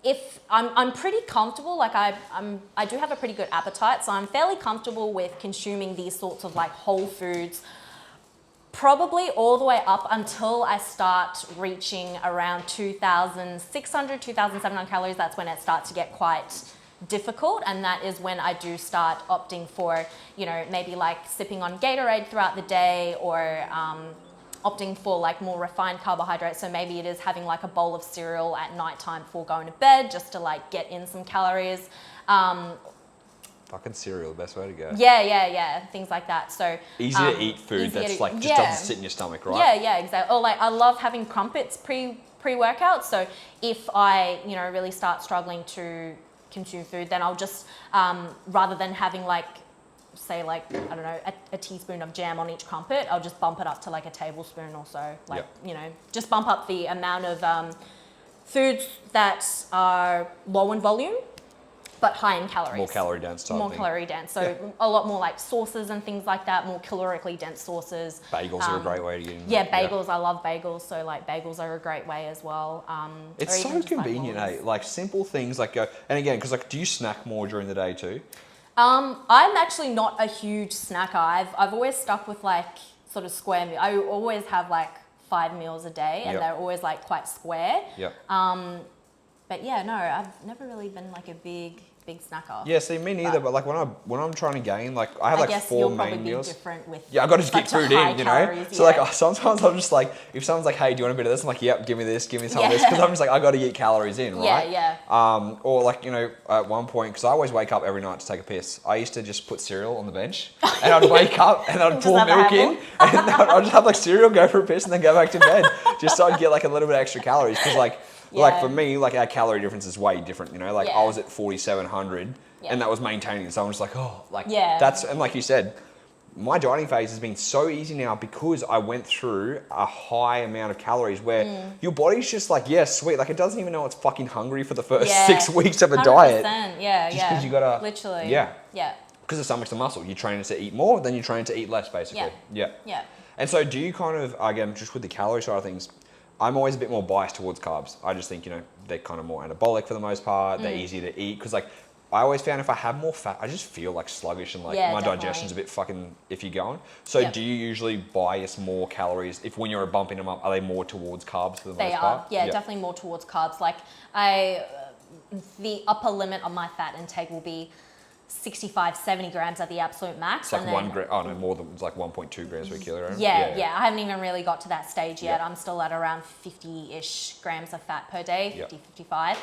If I'm pretty comfortable, like I do have a pretty good appetite, so I'm fairly comfortable with consuming these sorts of like whole foods, probably all the way up until I start reaching around 2,600, 2,700 calories. That's when it starts to get quite difficult, and that is when I do start opting for, you know, maybe like sipping on Gatorade throughout the day, or opting for like more refined carbohydrates. So maybe it is having like a bowl of cereal at nighttime before going to bed, just to like get in some calories. Fucking cereal, the best way to go. Yeah, things like that. So easy to eat food that's like just doesn't sit in your stomach, right? Yeah, exactly. Or like I love having crumpets pre-workout. So if I, you know, really start struggling to consume food, then I'll just rather than having like, say like, I don't know, a teaspoon of jam on each crumpet, I'll just bump it up to like a tablespoon or so. Like, you know, just bump up the amount of foods that are low in volume but high in calories. More calorie dense type More thing. calorie dense. So a lot more like sauces and things like that, more calorically dense sauces. Bagels are a great way to get in. Yeah, bagels. I love bagels. So like bagels are a great way as well. It's so convenient, hey? Like simple things like go, and again, because like, do you snack more during the day too? I'm actually not a huge snacker. I've always stuck with like sort of square meal. I always have like 5 meals a day, and they're always like quite square. But yeah, no, I've never really been like a big snacker. Yeah, see, me neither. But like when I'm trying to gain, like I have like 4 main meals. Different with I got to just get food in, you know. Calories, so like sometimes I'm just like, if someone's like, "Hey, do you want a bit of this?" I'm like, "Yep, give me this, give me some of this," because I'm just like, I got to get calories in, right? Yeah. Or like, you know, at one point, because I always wake up every night to take a piss, I used to just put cereal on the bench, and I'd wake up and I'd pour milk in, and I'd just have like cereal, go for a piss, and then go back to bed, just so I'd get like a little bit of extra calories. Because like for me, like our calorie difference is way different, you know. Like I was at 4,700. And that was maintaining. So I'm just like, that's, and like you said, my dieting phase has been so easy now because I went through a high amount of calories where your body's just like, sweet. Like it doesn't even know it's fucking hungry for the first 6 weeks of a diet. Just because you gotta, literally. Yeah. Yeah. Because the stomach's a muscle. You're training to eat more, then you're training to eat less, basically. Yeah. And so do you kind of, again, just with the calorie side of things, I'm always a bit more biased towards carbs. I just think, you know, they're kind of more anabolic for the most part. They're easy to eat because like, I always found if I have more fat, I just feel like sluggish and like my digestion's a bit fucking iffy going. So do you usually bias more calories if when you're bumping them up, are they more towards carbs for the most part? Yeah, definitely more towards carbs. Like the upper limit of my fat intake will be 65, 70 grams at the absolute max. It's like 1 gram, oh no, more than, it's like 1.2 grams per kilogram. Yeah. I haven't even really got to that stage yet. I'm still at around 50-ish grams of fat per day, 50, 55.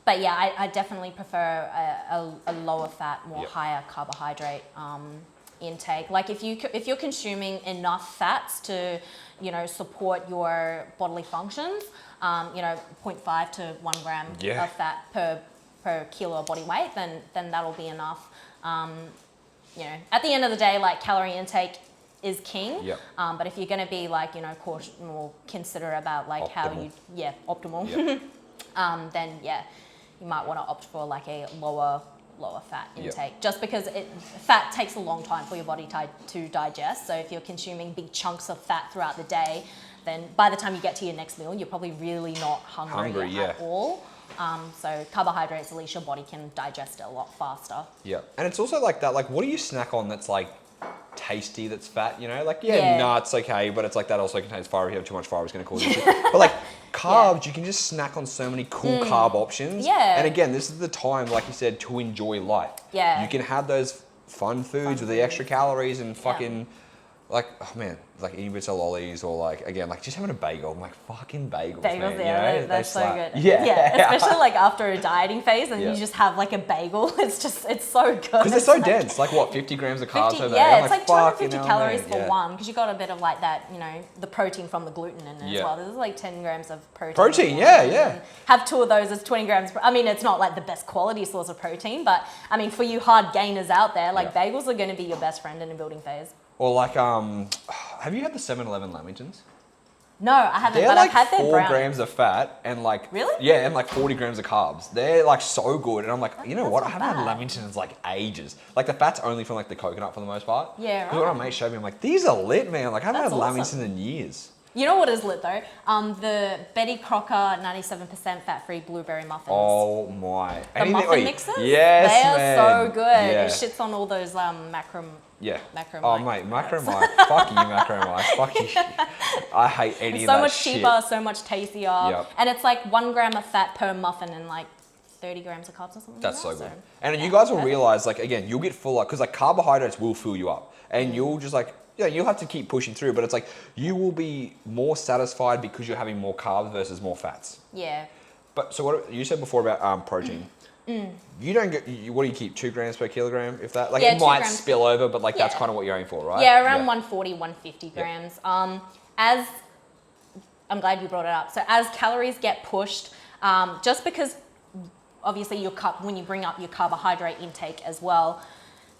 But yeah, I definitely prefer a lower fat, more higher carbohydrate intake. Like if you're consuming enough fats to, you know, support your bodily functions, you know, 0.5 to 1 gram of fat per kilo of body weight, then that'll be enough. you know, at the end of the day, like calorie intake is king. Yep. But if you're going to be like, you know, cautious or consider about like Optimal. optimal, Yep. then yeah, you might want to opt for like a lower fat intake, just because fat takes a long time for your body to digest. So if you're consuming big chunks of fat throughout the day, then by the time you get to your next meal, you're probably really not hungry at all. So carbohydrates, at least your body can digest it a lot faster. Yeah. And it's also like that, like what do you snack on that's like tasty, that's fat, you know? Like, nuts, okay, but it's like that also contains fiber. If you have too much fiber, it's going to cause you shit. But like carbs, you can just snack on so many cool carb options. Yeah. And again, this is the time, like you said, to enjoy life. Yeah. You can have those fun foods with the extra calories and fucking, like, oh man, like eating bits of lollies or like, again, like just having a bagel. I'm like, fucking bagels, man. Yeah, you know? they're so good. Yeah. Especially like after a dieting phase and you just have like a bagel. It's so good. Because they're so dense. Like what, 50 grams of carbs 50, over yeah, there? it's like 250 calories for yeah. one, because you got a bit of like that, you know, the protein from the gluten in it as well. There's like 10 grams of protein. Protein, yeah. Have 2 of those as 20 grams. I mean, it's not like the best quality source of protein, but I mean, for you hard gainers out there, like bagels are going to be your best friend in a building phase. Or like, have you had the 7-Eleven Lamingtons? No, I haven't, They're but like I've had their 4 brown. grams of fat and like... Really? Yeah, and like 40 grams of carbs. They're like so good. And I'm like, you know what? I not haven't had bad. Lamingtons like ages. Like the fat's only from like the coconut for the most part. Yeah, right. Because when my mate showed me, I'm like, these are lit, man. Like I haven't That's had awesome. Lamingtons in years. You know what is lit though? The Betty Crocker 97% fat-free blueberry muffins. Oh my. The muffin mixes? Yes, They are man. so good. Yeah. It shits on all those macro... Yeah. Macro Oh, Mike. mate, Macro Mike. Fuck you, Macro Mike. Fuck you. I hate any of that So much shit. cheaper, so much tastier. Yep. And it's like 1 gram of fat per muffin and like 30 grams of carbs or something. That's like so that. good. And you guys will realize, like, again, you'll get full up because like carbohydrates will fill you up, and you'll just like, you'll have to keep pushing through. But it's like you will be more satisfied because you're having more carbs versus more fats. Yeah. But so what you said before about protein. You don't get. What do you keep? 2 grams per kilogram, if that. Like Yeah, it 2 might grams. spill over, but like that's Yeah. kind of what you're aiming for, right? Yeah, around 140, 150 grams. As I'm glad you brought it up. So as calories get pushed, just because obviously when you bring up your carbohydrate intake as well,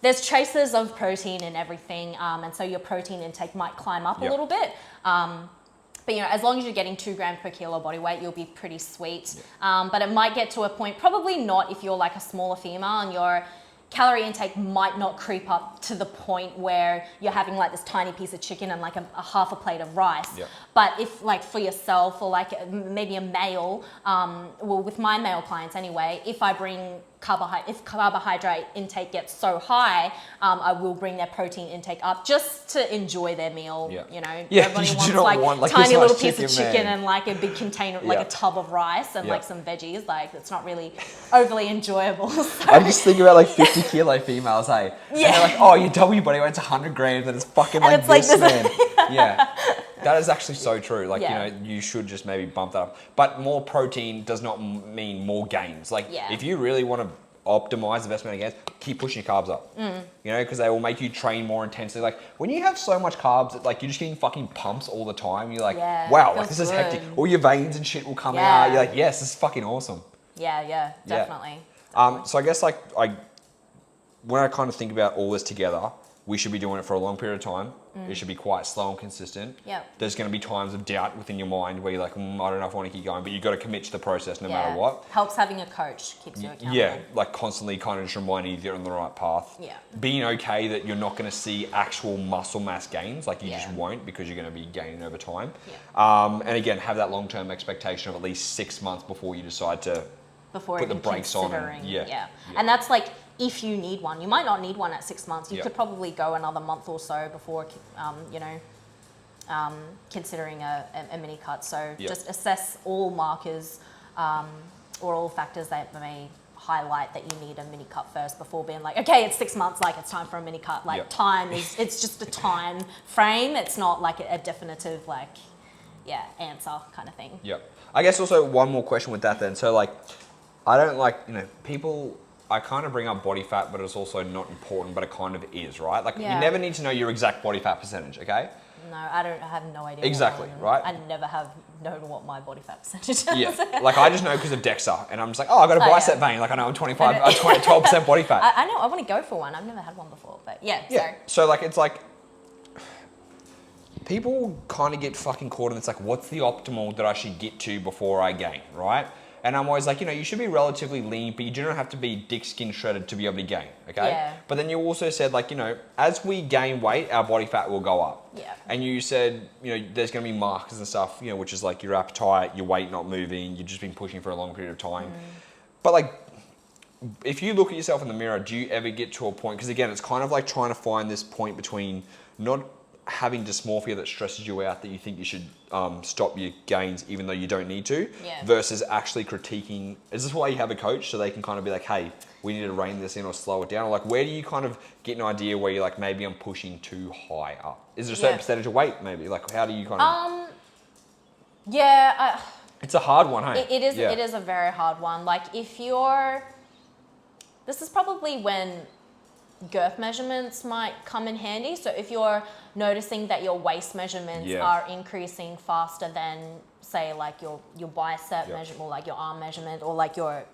there's traces of protein in everything, and so your protein intake might climb up a little bit. But you know, as long as you're getting 2 grams per kilo body weight, you'll be pretty sweet. But it might get to a point, probably not if you're like a smaller female and your calorie intake might not creep up to the point where you're having like this tiny piece of chicken and like a half a plate of rice. But if like for yourself or like maybe a male, well with my male clients anyway, if I bring if carbohydrate intake gets so high, I will bring their protein intake up just to enjoy their meal. You know, nobody you wants don't want, like, tiny this little much piece of chicken man. and like a big container, like a tub of rice and like some veggies. Like it's not really overly enjoyable. So. I'm just thinking about like 50 kilo females, hey? And they're like, oh, your W body weight's 100 grams and it's fucking like it's like this, this. man. Yeah. That is actually so true. Like, you know, you should just maybe bump that up. But more protein does not mean more gains. Like, if you really want to optimize the best amount of gains, keep pushing your carbs up. You know, because they will make you train more intensely. Like, when you have so much carbs, that, like, you're just getting fucking pumps all the time. You're like, wow, like, this is hectic. All your veins and shit will come out. You're like, yes, this is fucking awesome. Yeah, definitely. So I guess, like, when I kind of think about all this together, we should be doing it for a long period of time. It should be quite slow and consistent. There's going to be times of doubt within your mind where you're like, I don't know if I want to keep going, but you've got to commit to the process no matter what. Helps having a coach, keeps you accountable. Yeah, like constantly kind of just reminding you you're on the right path. Being okay that you're not going to see actual muscle mass gains, like you just won't because you're going to be gaining over time. And again, have that long-term expectation of at least 6 months before you decide to put the brakes on. And that's like, if you need one. You might not need one at 6 months. You could probably go another month or so before, you know, considering a mini cut. So just assess all markers or all factors that may highlight that you need a mini cut first before being like, okay, it's 6 months, like it's time for a mini cut. Like time is, it's just a time frame. It's not like a definitive like, answer kind of thing. I guess also one more question with that then. So like, I don't like, you know, people... I kind of bring up body fat, but it's also not important, but it kind of is, right? Like, you never need to know your exact body fat percentage, okay? No, I have no idea. Exactly, right? I never have know what my body fat percentage is. Yeah, like I just know because of DEXA, and I'm just like, oh, I got a bicep vein. Like I know I'm 12% body fat. I know. I want to go for one. I've never had one before, but yeah. So like it's like people kind of get fucking caught in it's like, what's the optimal that I should get to before I gain, right? And I'm always like, you should be relatively lean, but you do not have to be dick skin shredded to be able to gain, okay? Yeah. But then you also said like, as we gain weight, our body fat will go up. Yeah. And you said, there's going to be markers and stuff, which is like your appetite, your weight not moving, you've just been pushing for a long period of time. But like, if you look at yourself in the mirror, do you ever get to a point, because again, it's kind of like trying to find this point between not having dysmorphia that stresses you out that you think you should stop your gains even though you don't need to, versus actually critiquing, is this why you have a coach so they can kind of be like, hey, we need to rein this in or slow it down? Or like, where do you kind of get an idea where you're like, maybe I'm pushing too high up? Is there a certain percentage of weight maybe? Like how do you kind of... it's a hard one, hey? It is a very hard one. Like if you're... This is probably when girth measurements might come in handy. So if you're noticing that your waist measurements are increasing faster than, say, like your bicep measurement, or like your arm measurement, or like your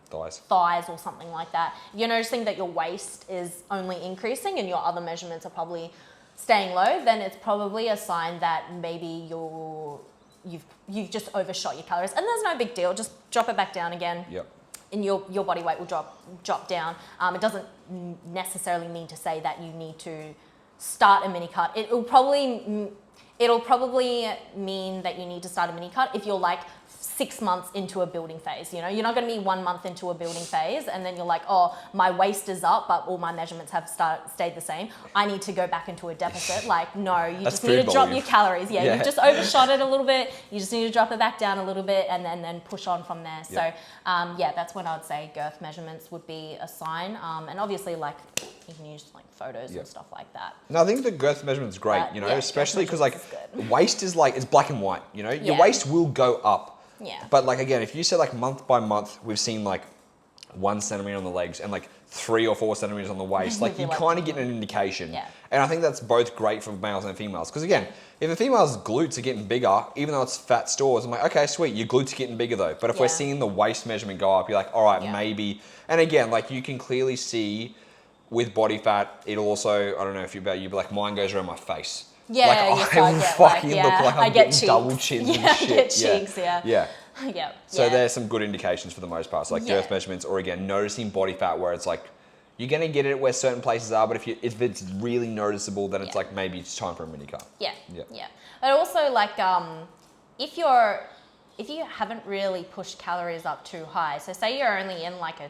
thighs or something like that, you're noticing that your waist is only increasing and your other measurements are probably staying low, then it's probably a sign that maybe you've just overshot your calories. And there's no big deal. Just drop it back down again. Yep. And your body weight will drop down. It doesn't necessarily mean to say that you need to start a mini cut. It'll probably mean that you need to start a mini cut if you're like 6 months into a building phase. You're not going to be 1 month into a building phase and then you're like, oh, my waist is up, but all my measurements have stayed the same. I need to go back into a deficit. Like, no, you just need to drop your calories. Yeah, you've just overshot it a little bit. You just need to drop it back down a little bit and then push on from there. So, that's when I would say girth measurements would be a sign. And obviously, like, you can use like photos and stuff like that. No, I think the girth measurement is great, especially because like waist is like, it's black and white, your waist will go up. Yeah. But like, again, if you said like month by month, we've seen like 1 centimeter on the legs and like 3 or 4 centimeters on the waist, like you kind of get an indication. Yeah. And I think that's both great for males and females. Because again, if a female's glutes are getting bigger, even though it's fat stores, I'm like, okay, sweet, your glutes are getting bigger though. But if we're seeing the waist measurement go up, you're like, all right, maybe. And again, like you can clearly see with body fat, it'll also, I don't know if you're about you, but like mine goes around my face. Yeah, like I fucking look like I'm getting double chins and shit. I get cheeks, Yeah. So there's some good indications for the most part. So like girth measurements, or again, noticing body fat where it's like, you're going to get it where certain places are, but if it's really noticeable, then it's like maybe it's time for a mini cut. Yeah. But also like if you haven't really pushed calories up too high, so say you're only in like a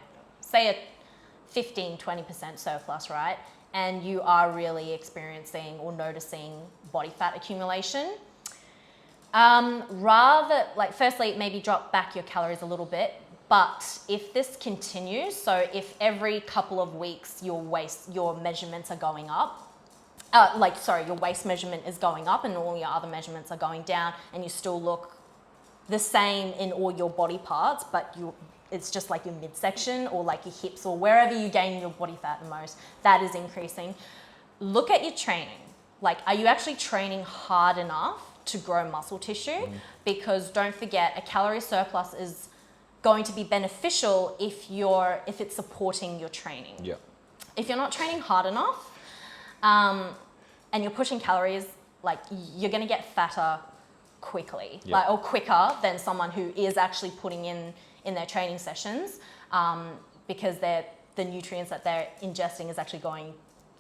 15-20% surplus, right? And you are really experiencing or noticing body fat accumulation, firstly, maybe drop back your calories a little bit. But if this continues, so if every couple of weeks your measurements are going up, your waist measurement is going up and all your other measurements are going down, and you still look the same in all your body parts, but it's just like your midsection or like your hips or wherever you gain your body fat the most, that is increasing. Look at your training. Like, are you actually training hard enough to grow muscle tissue? Because don't forget, a calorie surplus is going to be beneficial if it's supporting your training. Yeah. If you're not training hard enough, and you're pushing calories, like you're going to get fatter quickly, or quicker than someone who is actually putting in their training sessions, because the nutrients that they're ingesting is actually going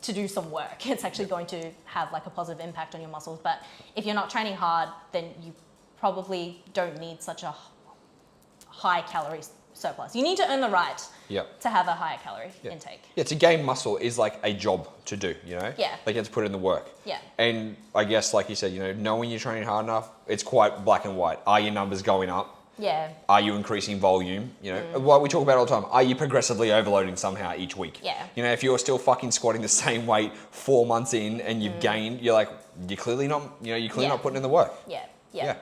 to do some work. It's actually going to have like a positive impact on your muscles. But if you're not training hard, then you probably don't need such a high calorie surplus. You need to earn the right to have a higher calorie intake. Yeah, to gain muscle is like a job to do, Yeah. Like you have to put in the work. Yeah. And I guess, like you said, knowing you're training hard enough, it's quite black and white. Are your numbers going up? Yeah. Are you increasing volume? What we talk about all the time. Are you progressively overloading somehow each week? Yeah. If you're still fucking squatting the same weight 4 months in and you've gained, you're like, you're clearly not not putting in the work. Yeah.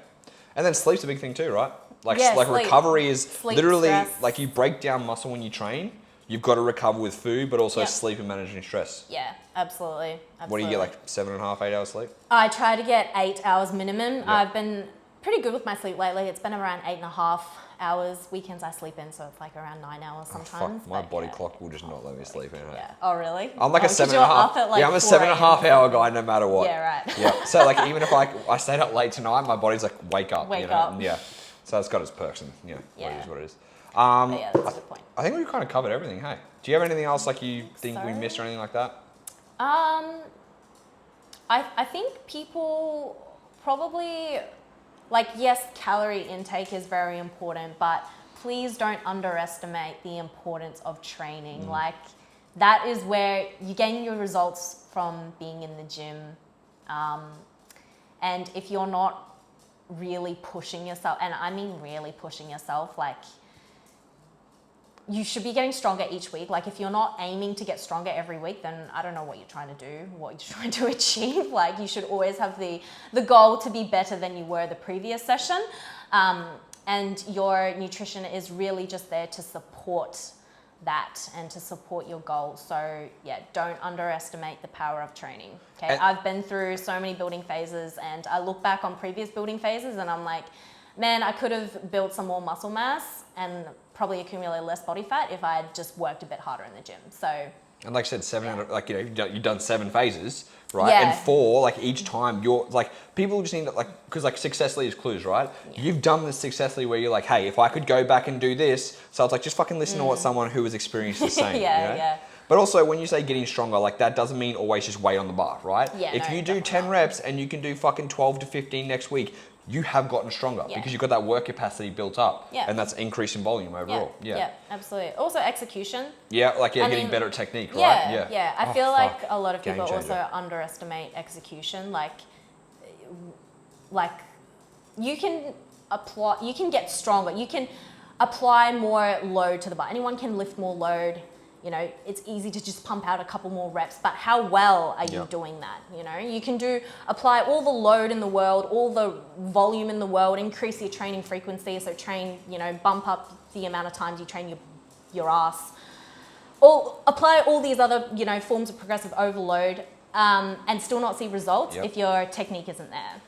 And then sleep's a big thing too, right? Sleep. Recovery is sleep, literally stress. Like you break down muscle when you train. You've got to recover with food, but also sleep and managing stress. Yeah, absolutely. What do you get, like 7.5, 8 hours sleep? I try to get 8 hours minimum. I've been pretty good with my sleep lately. It's been around 8.5 hours. Weekends I sleep in, so it's like around 9 hours sometimes. Fuck, my body clock will just not let me sleep in. Yeah. Oh, really? I'm like a 7.5. Like I'm a 7.5 hour guy no matter what. Yeah, right. Yeah. So like even if I stayed up late tonight, my body's like wake up. Wake up. Yeah. So it's got its perks and it is what it is. But yeah, that's a good point. I think we've kind of covered everything. Hey, do you have anything else like you think we missed or anything like that? I think people probably, like, yes, calorie intake is very important, but please don't underestimate the importance of training. Like, that is where you gain your results from being in the gym. And if you're not really pushing yourself, and I mean really pushing yourself, like, you should be getting stronger each week. Like, if you're not aiming to get stronger every week, then I don't know what you're trying to do, what you're trying to achieve. Like, you should always have the goal to be better than you were the previous session. And your nutrition is really just there to support that and to support your goals. So yeah, don't underestimate the power of training. Okay, I've been through so many building phases, and I look back on previous building phases and I'm like, man, I could have built some more muscle mass and probably accumulated less body fat if I had just worked a bit harder in the gym. So, and like I said, like, you've done 7 phases, right? Yeah. And 4, like each time you're like, people just need to, like, because like successfully is clues, right? Yeah. You've done this successfully where you're like, hey, if I could go back and do this, so it's like, just fucking listen to what someone who has experienced the same. Yeah. But also when you say getting stronger, like that doesn't mean always just weight on the bar, right? Yeah, if you do 10 reps and you can do fucking 12 to 15 next week, you have gotten stronger because you've got that work capacity built up, and that's increase in volume overall. Yeah, absolutely. Also execution. Yeah, like getting better at technique, right? Yeah. I feel like a lot of people also underestimate execution. Like you can get stronger. You can apply more load to the bar. Anyone can lift more load. You know, it's easy to just pump out a couple more reps, but how well are you doing that? You know, you can apply all the load in the world, all the volume in the world, increase your training frequency. So bump up the amount of times you train your ass. Apply all these other, forms of progressive overload, and still not see results if your technique isn't there.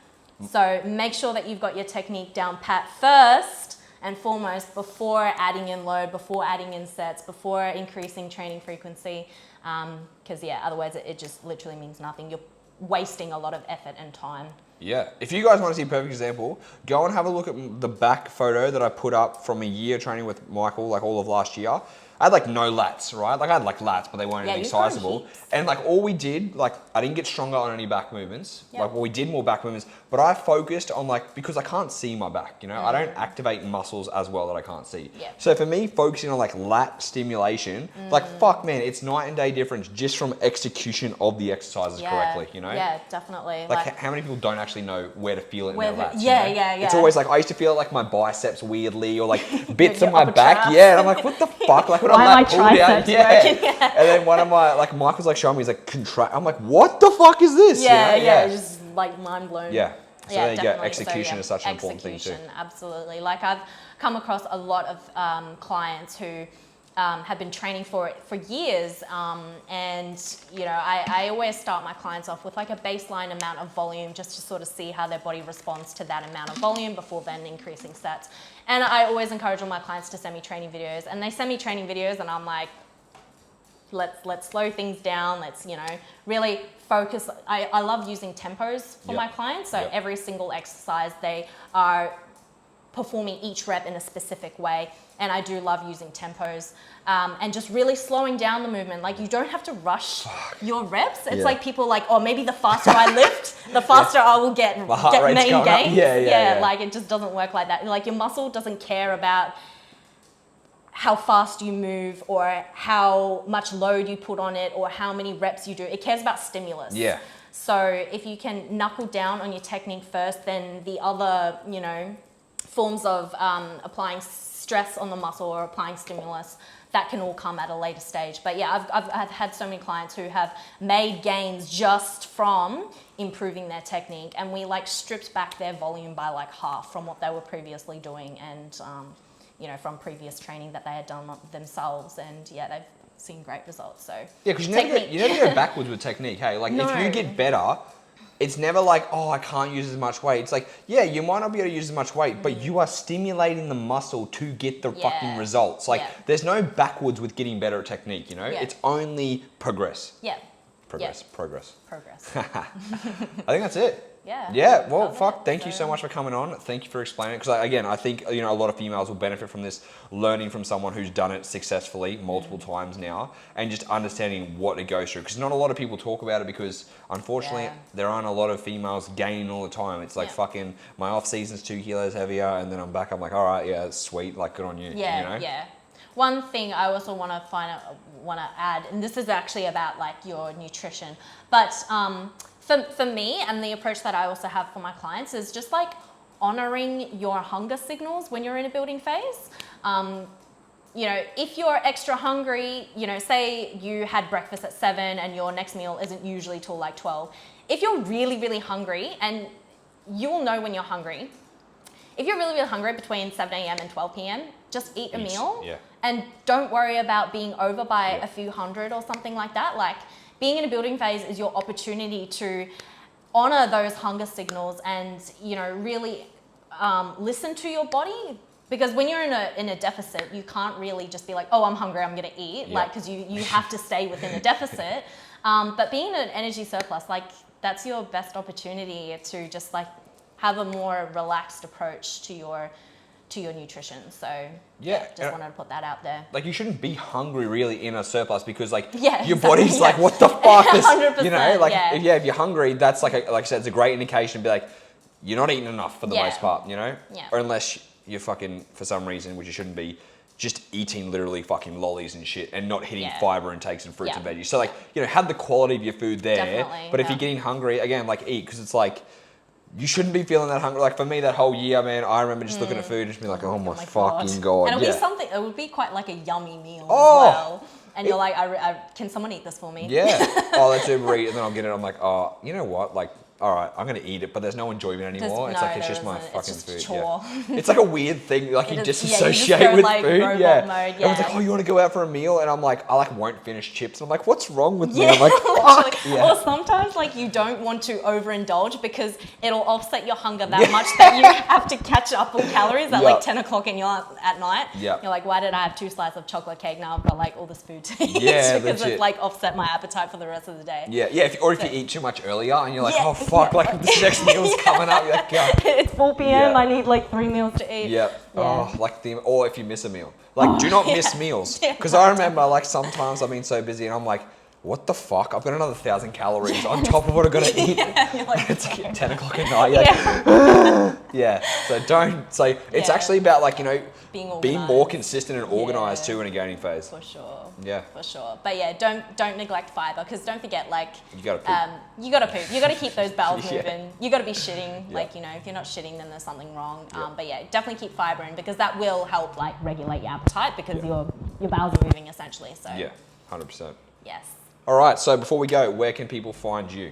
So make sure that you've got your technique down pat first and foremost before adding in load, before adding in sets, before increasing training frequency. Because otherwise it just literally means nothing. You're wasting a lot of effort and time. Yeah. If you guys want to see a perfect example, go and have a look at the back photo that I put up from a year training with Michael, like all of last year. I had like no lats, right? Like I had like lats, but they weren't anything sizable. And like all we did, like I didn't get stronger on any back movements. Like we did more back movements, but I focused on because I can't see my back, I don't activate muscles as well that I can't see. So for me, focusing on like lat stimulation, like fuck man, it's night and day difference just from execution of the exercises correctly, Yeah, definitely. Like how many people don't actually know where to feel it in their lats? Yeah. It's always like, I used to feel like my biceps weirdly or like bits of my back. Yeah, and I'm like, what the fuck? Like when why I'm my triceps working? And then one of my, like Michael's like showing me, he's like contract. I'm like, what the fuck is this? Yeah, just like mind blown. Yeah. So there you go. Definitely. Execution is such an important thing too. Absolutely. Like I've come across a lot of clients who have been training for it for years, and I always start my clients off with like a baseline amount of volume just to sort of see how their body responds to that amount of volume before then increasing sets. And I always encourage all my clients to send me training videos, and they send me training videos and I'm like, let's slow things down. Let's, really focus. I love using tempos for my clients. So every single exercise, they are performing each rep in a specific way. And I do love using tempos, and just really slowing down the movement. Like you don't have to rush your reps. It's like people like, oh, maybe the faster I lift, the faster I will get main gains. Yeah, like it just doesn't work like that. Like your muscle doesn't care about how fast you move or how much load you put on it or how many reps you do. It cares about stimulus. Yeah. So if you can knuckle down on your technique first, then the other, forms of applying stress on the muscle or applying stimulus, that can all come at a later stage. But yeah, I've had so many clients who have made gains just from improving their technique, and we like stripped back their volume by like half from what they were previously doing, and from previous training that they had done themselves, and they've seen great results. So yeah, because you never go backwards with technique. Hey, like if you get better, it's never like, oh, I can't use as much weight. It's like, yeah, you might not be able to use as much weight, but you are stimulating the muscle to get the fucking results. Like, there's no backwards with getting better at technique, you know? It's only progress. Progress. I think that's it. Yeah. Well, thank you so much for coming on. Thank you for explaining it. Because again, I think, you know, a lot of females will benefit from this, learning from someone who's done it successfully multiple times now, and just understanding what it goes through. Because not a lot of people talk about it, because unfortunately there aren't a lot of females gaining all the time. It's like fucking my off season's 2 kilos heavier, and then I'm back. I'm like, all right, yeah, it's sweet. Like, good on you. You know? One thing I also want to add, and this is actually about like your nutrition, but for me, and the approach that I also have for my clients, is just like honoring your hunger signals when you're in a building phase. You know, if you're extra hungry, you know, say you had breakfast at 7 and your next meal isn't usually till like 12. If you're really, really hungry, and you'll know when you're hungry, if you're really, really hungry between 7 a.m. and 12 p.m., just eat a meal and don't worry about being over by a few hundred or something like that. Like, being in a building phase is your opportunity to honor those hunger signals and, you know, really listen to your body. Because when you're in a deficit, you can't really just be like, oh, I'm hungry, I'm gonna eat. Like, because you have to stay within a deficit. But being in an energy surplus, like, that's your best opportunity to just like have a more relaxed approach to your nutrition. So just wanted to put that out there. Like, you shouldn't be hungry really in a surplus, because like your body's like, what the fuck is, 100%, you know, like if you're hungry, that's like I said, it's a great indication to be like, you're not eating enough for the most part, you know? Or unless you're fucking, for some reason, which you shouldn't be, just eating literally fucking lollies and shit and not hitting fiber intakes and fruits and veggies. So like, you know, have the quality of your food there. But if you're getting hungry, again, like, eat, because it's like, you shouldn't be feeling that hungry. Like, for me, that whole year, man, I remember just looking at food and just being like, oh my fucking God. And it would be quite like a yummy meal as well. And you're like, can someone eat this for me? Let's Uber Eat. And then I'll get it. I'm like, oh, you know what? Like, all right, I'm going to eat it, but there's no enjoyment anymore. It's just my fucking food. Chore. It's like a weird thing. Like, you disassociate with food. Everyone's like, oh, you want to go out for a meal? And I'm like, I like won't finish chips. And I'm like, what's wrong with me? I'm like, fuck. Or sometimes like you don't want to overindulge because it'll offset your hunger that much that you have to catch up on calories at like 10 o'clock at night. You're like, why did I have 2 slices of chocolate cake? Now I've got like all this food to eat. Because it's like offset my appetite for the rest of the day. If you eat too much earlier and you're like, oh fuck, like this next meal's coming up. You're like, it's 4 p.m. I need like 3 meals to eat. Oh, like or if you miss a meal, like do not miss meals. Because I remember like sometimes I've been so busy and I'm like, what the fuck? I've got another 1,000 calories on top of what I'm gonna eat. Like, it's like 10 o'clock at night. So don't. So it's actually about like, you know, being more consistent and organized too in a gaining phase. For sure. For sure. But don't neglect fiber, because don't forget, like, you gotta poop. You gotta keep those bowels moving. You gotta be shitting. Like, you know, if you're not shitting, then there's something wrong. But definitely keep fiber in, because that will help like regulate your appetite, because your bowels are moving essentially. So 100%. Yes. All right, so before we go, where can people find you?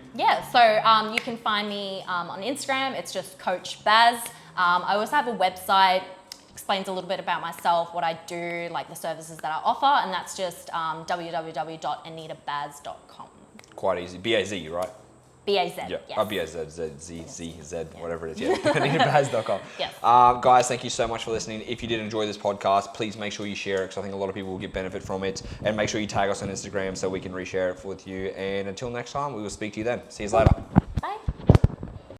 So you can find me on Instagram. It's just Coach Baz. I also have a website, explains a little bit about myself, what I do, like the services that I offer, and that's just www.anitabaz.com. Quite easy. B-A-Z, right? B-A-Z, yes. B-A-Z-Z, whatever it is, anitabaz.com. Yes. Guys, thank you so much for listening. If you did enjoy this podcast, please make sure you share it, because I think a lot of people will get benefit from it. And make sure you tag us on Instagram so we can reshare it with you. And until next time, we will speak to you then. See you later. Bye.